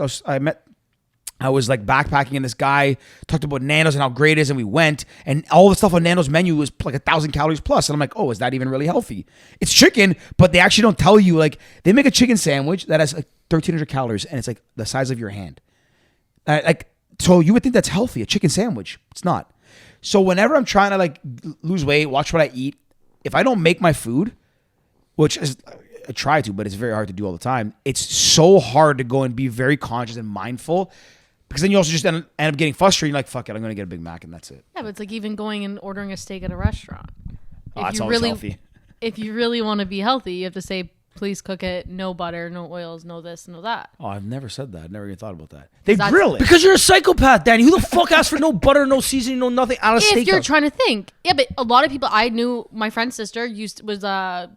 like backpacking and this guy talked about Nando's and how great it is, and we went and all the stuff on Nando's menu was like 1,000 calories plus, and I'm like, oh, is that even really healthy? It's chicken, but they actually don't tell you, like, they make a chicken sandwich that has like 1,300 calories and it's like the size of your hand. So you would think that's healthy, a chicken sandwich. It's not. So whenever I'm trying to like lose weight, watch what I eat, if I don't make my food, which is I try to, but it's very hard to do all the time, it's so hard to go and be very conscious and mindful. Because then you also just end up getting frustrated. You're like, fuck it, I'm going to get a Big Mac and that's it. Yeah, but it's like even going and ordering a steak at a restaurant. That's always healthy. If you really want to be healthy, you have to say, please cook it, no butter, no oils, no this, no that. Oh, I've never said that. I've never even thought about that. They That's- grill it. Because you're a psychopath, Danny. Who the fuck asked for no butter, no seasoning, no nothing out of steak? If you're trying to think. Yeah, but a lot of people, I knew my friend's sister was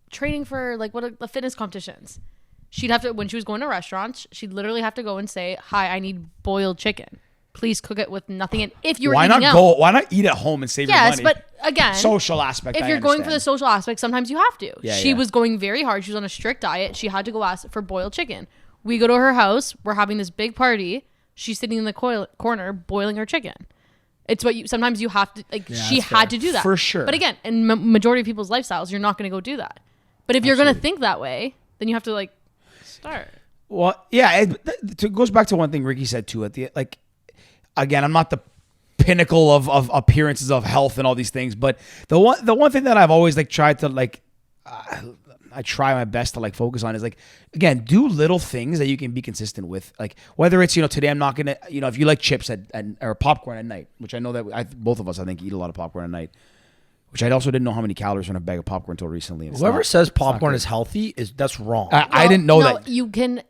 training for like the fitness competitions. She'd have to, when she was going to restaurants, she'd literally have to go and say, hi, I need boiled chicken. Please cook it with nothing in. If you're eating out. Why not eat at home and save your money? Yes, but again, social aspect. If you're going for the social aspect, sometimes you have to. Yeah, she was going very hard. She was on a strict diet. She had to go ask for boiled chicken. We go to her house. We're having this big party. She's sitting in the corner boiling her chicken. It's what sometimes you have to, like, she had to do that. For sure. But again, in majority of people's lifestyles, you're not going to go do that. But if you're going to think that way, then you have to like start. Well, yeah, it goes back to one thing Ricky said too. Again, I'm not the pinnacle of appearances of health and all these things, but the one thing that I've always like tried to like, I try my best to like focus on is like, again, do little things that you can be consistent with. Like whether it's, today I'm not gonna, if you like chips or popcorn at night, which I know that both of us I think eat a lot of popcorn at night. Which I also didn't know how many calories in a bag of popcorn until recently. Whoever says popcorn is healthy that's wrong. I didn't know that. You can.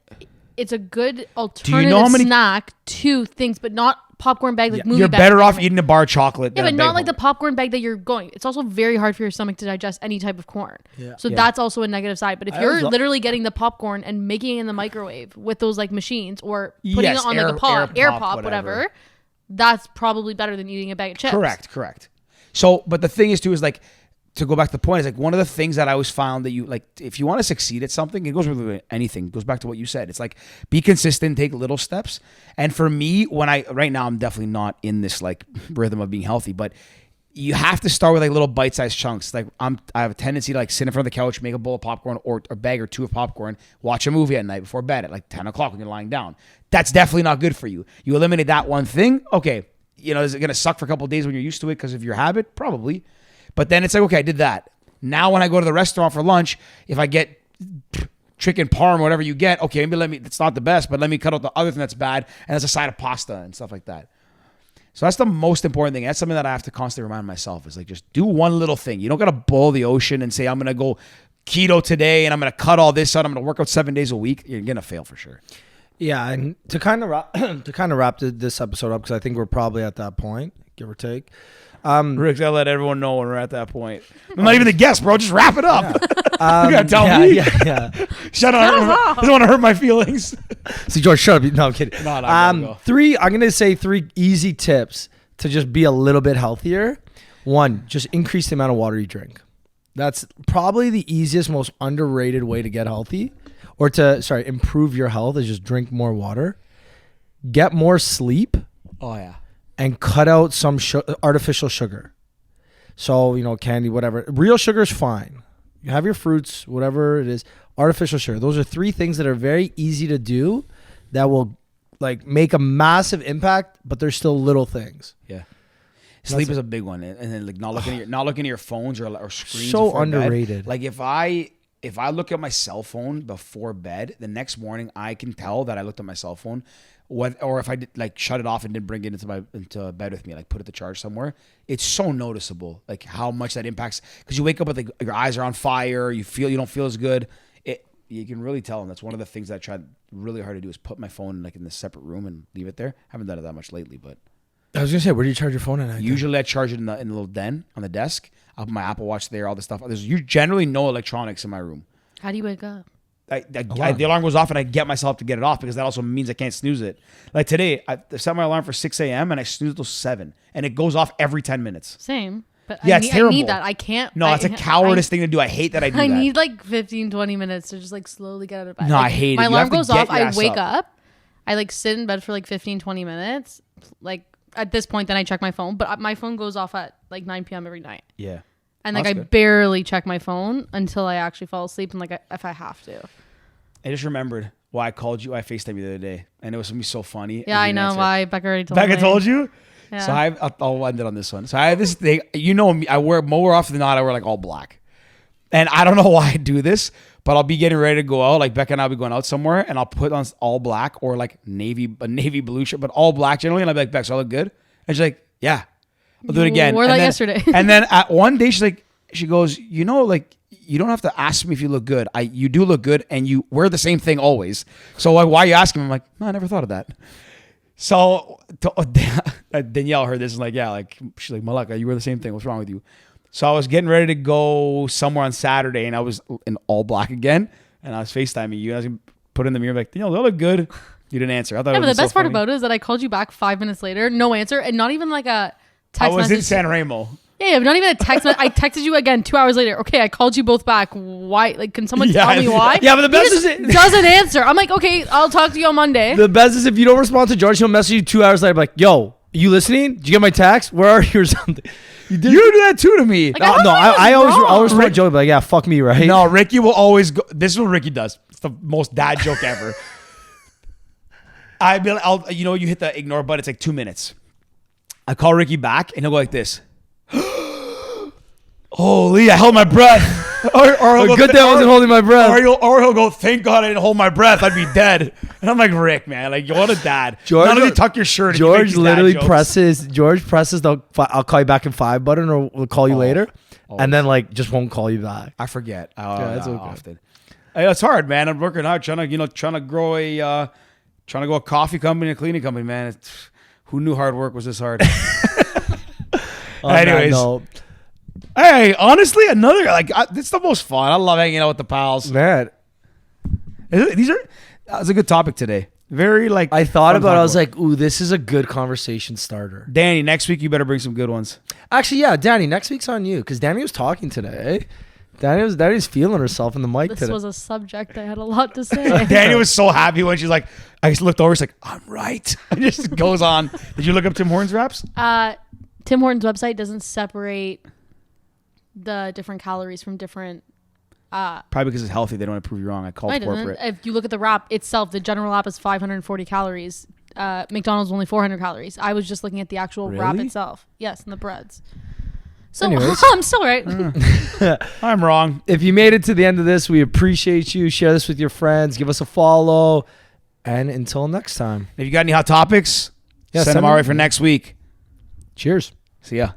It's a good alternative snack to things, but not popcorn bag like movie. You're bag better off eating a bar of chocolate. Yeah, than but not like the popcorn bag that you're going. It's also very hard for your stomach to digest any type of corn. Yeah. So that's also a negative side. But if you're literally getting the popcorn and making it in the microwave with those like machines or putting it on like a air pop, whatever, that's probably better than eating a bag of chips. Correct. So, but the thing is too, is like, to go back to the point, is like one of the things that I always found that you like, if you want to succeed at something, it goes with anything. It goes back to what you said. It's like, be consistent, take little steps. And for me, right now, I'm definitely not in this like rhythm of being healthy, but you have to start with like little bite-sized chunks. Like I have a tendency to like sit in front of the couch, make a bowl of popcorn or a bag or two of popcorn, watch a movie at night before bed at like 10 o'clock when you're lying down. That's definitely not good for you. You eliminate that one thing. Okay. Is it going to suck for a couple of days when you're used to it because of your habit? Probably. But then it's like, okay, I did that. Now when I go to the restaurant for lunch, if I get chicken parm, whatever you get, okay, maybe it's not the best, but let me cut out the other thing that's bad, and that's a side of pasta and stuff like that. So that's the most important thing. That's something that I have to constantly remind myself is like, just do one little thing. You don't got to boil the ocean and say, I'm going to go keto today and I'm going to cut all this out. I'm going to work out 7 days a week. You're going to fail for sure. Yeah, and to kind of wrap this episode up, because I think we're probably at that point, give or take. Rick, I'll let everyone know when we're at that point. I'm not even the guest, bro. Just wrap it up. Yeah. You gotta tell me. Yeah. Shut up. Doesn't want to hurt my feelings. See, George, shut up. No, I'm kidding. No, I'm going to say 3 easy tips to just be a little bit healthier. 1, just increase the amount of water you drink. That's probably the easiest, most underrated way to get healthy or to, improve your health is just drink more water, get more sleep, Oh yeah. and cut out some artificial sugar. So, candy, whatever. Real sugar is fine. You have your fruits, whatever it is. Artificial sugar. Those are 3 things that are very easy to do that will like make a massive impact, but they're still little things. Yeah. Sleep is a big one, and then like not looking at your phones or screens. So before underrated. Bed. Like if I look at my cell phone before bed, the next morning I can tell that I looked at my cell phone. Or if I did like shut it off and didn't bring it into bed with me, like put it to charge somewhere, it's so noticeable, like how much that impacts. Because you wake up with like your eyes are on fire, you don't feel as good. You can really tell, and that's one of the things that I tried really hard to do is put my phone like in a separate room and leave it there. Haven't done it that much lately, but. I was gonna say, where do you charge your phone at night? Usually I charge it in the little den on the desk. I put my Apple Watch there, all this stuff. There's generally no electronics in my room. How do you wake up? The alarm goes off and I get myself to get it off because that also means I can't snooze it. Like today, I set my alarm for 6 a.m. and I snooze till 7, and it goes off every 10 minutes. Same. But Yeah, it's terrible. I need that. I can't. No, it's a cowardice thing to do. I hate that I do that. I need like 15, 20 minutes to just like slowly get out of bed. No, like, I hate it. My You alarm have to goes get off. your I ass wake up. up. I like sit in bed for like 15, 20 minutes. Like at this point, then I check my phone. But my phone goes off at like 9 p.m. every night. Yeah. And like That's I good. barely check my phone until I actually fall asleep. And like if I have to. I just remembered why I called you. I FaceTimed you the other day, and it was going to be so funny. Yeah, and I you didn't know answer. why. Becca already told me. Becca told you? Yeah. So I'll end it on this one. So I have this thing. You know me. I wear more often than not. I wear like all black, and I don't know why I do this, but I'll be getting ready to go out. Like Becca and I'll be going out somewhere, and I'll put on all black or like a navy blue shirt, but all black generally. And I'll be like, Bex, do I look good? And she's like, yeah. I'll do it again. Wore And that then- yesterday. And then at one day, she goes, like. You don't have to ask me if you look good. You do look good, and you wear the same thing always. So like, why are you asking me? I'm like, no, I never thought of that. So Danielle heard this and like, yeah, like she's like, Malaka, you wear the same thing. What's wrong with you? So I was getting ready to go somewhere on Saturday, and I was in all black again, and I was FaceTiming you. I was put in the mirror like, Danielle, they look good. You didn't answer. I thought. Yeah, it but was the best so part funny. about it is that I called you back 5 minutes later, no answer, and not even like a I text was message. in San Remo. Yeah, but not even a text. I texted you again 2 hours later. Okay, I called you both back. Why? Like, can someone tell me why? Yeah, but the best He is just it- doesn't answer. I'm like, okay, I'll talk to you on Monday. The best is if you don't respond to George, he'll message you 2 hours later, like, yo, you listening? Did you get my text? Where are you or something? You do that too to me. Like, I don't No, think I it was always wrong. respond to Joey, but like, yeah, fuck me, right? No, Ricky will always go. This is what Ricky does. It's the most dad joke ever. You hit the ignore button. It's like 2 minutes. I call Ricky back, and he'll go like this. Holy, I held my breath. or he'll go, Good thing I wasn't holding my breath. Or he'll go, thank God I didn't hold my breath. I'd be dead. And I'm like, Rick, man, like, what a dad. George- None of you tuck your shirt. and you make George these dad literally jokes. presses the I'll call you back in 5 button, or we'll call you later, and then like just won't call you back. I forget. that's okay. Often. Hey, it's hard, man. I'm working hard, trying to grow a coffee company, a cleaning company, man. Who knew hard work was this hard? Anyways. No, Hey, honestly, it's the most fun. I love hanging out with the pals. man. That's a good topic today. Very like. I thought fun about it. talk I was like, ooh, this is a good conversation starter. Danny, next week you better bring some good ones. Actually, yeah, Danny, next week's on you because Danny was talking today. Danny's feeling herself in the mic This today. was a subject I had a lot to say. Danny was so happy when she's like, I just looked over. She's like, I'm right. It just goes on. Did you look up Tim Hortons wraps? Tim Hortons website doesn't separate the different calories from different. Probably because it's healthy. They don't want to prove you wrong. I called I didn't. corporate. If you look at the wrap itself, the general wrap is 540 calories. McDonald's only 400 calories. I was just looking at the actual wrap Really? itself. Yes, and the breads. So Anyways. I'm still right. I'm wrong. If you made it to the end of this, we appreciate you. Share this with your friends. Give us a follow. And until next time, If you got any hot topics, Yeah, send send them our them- way for next week. cheers. See ya.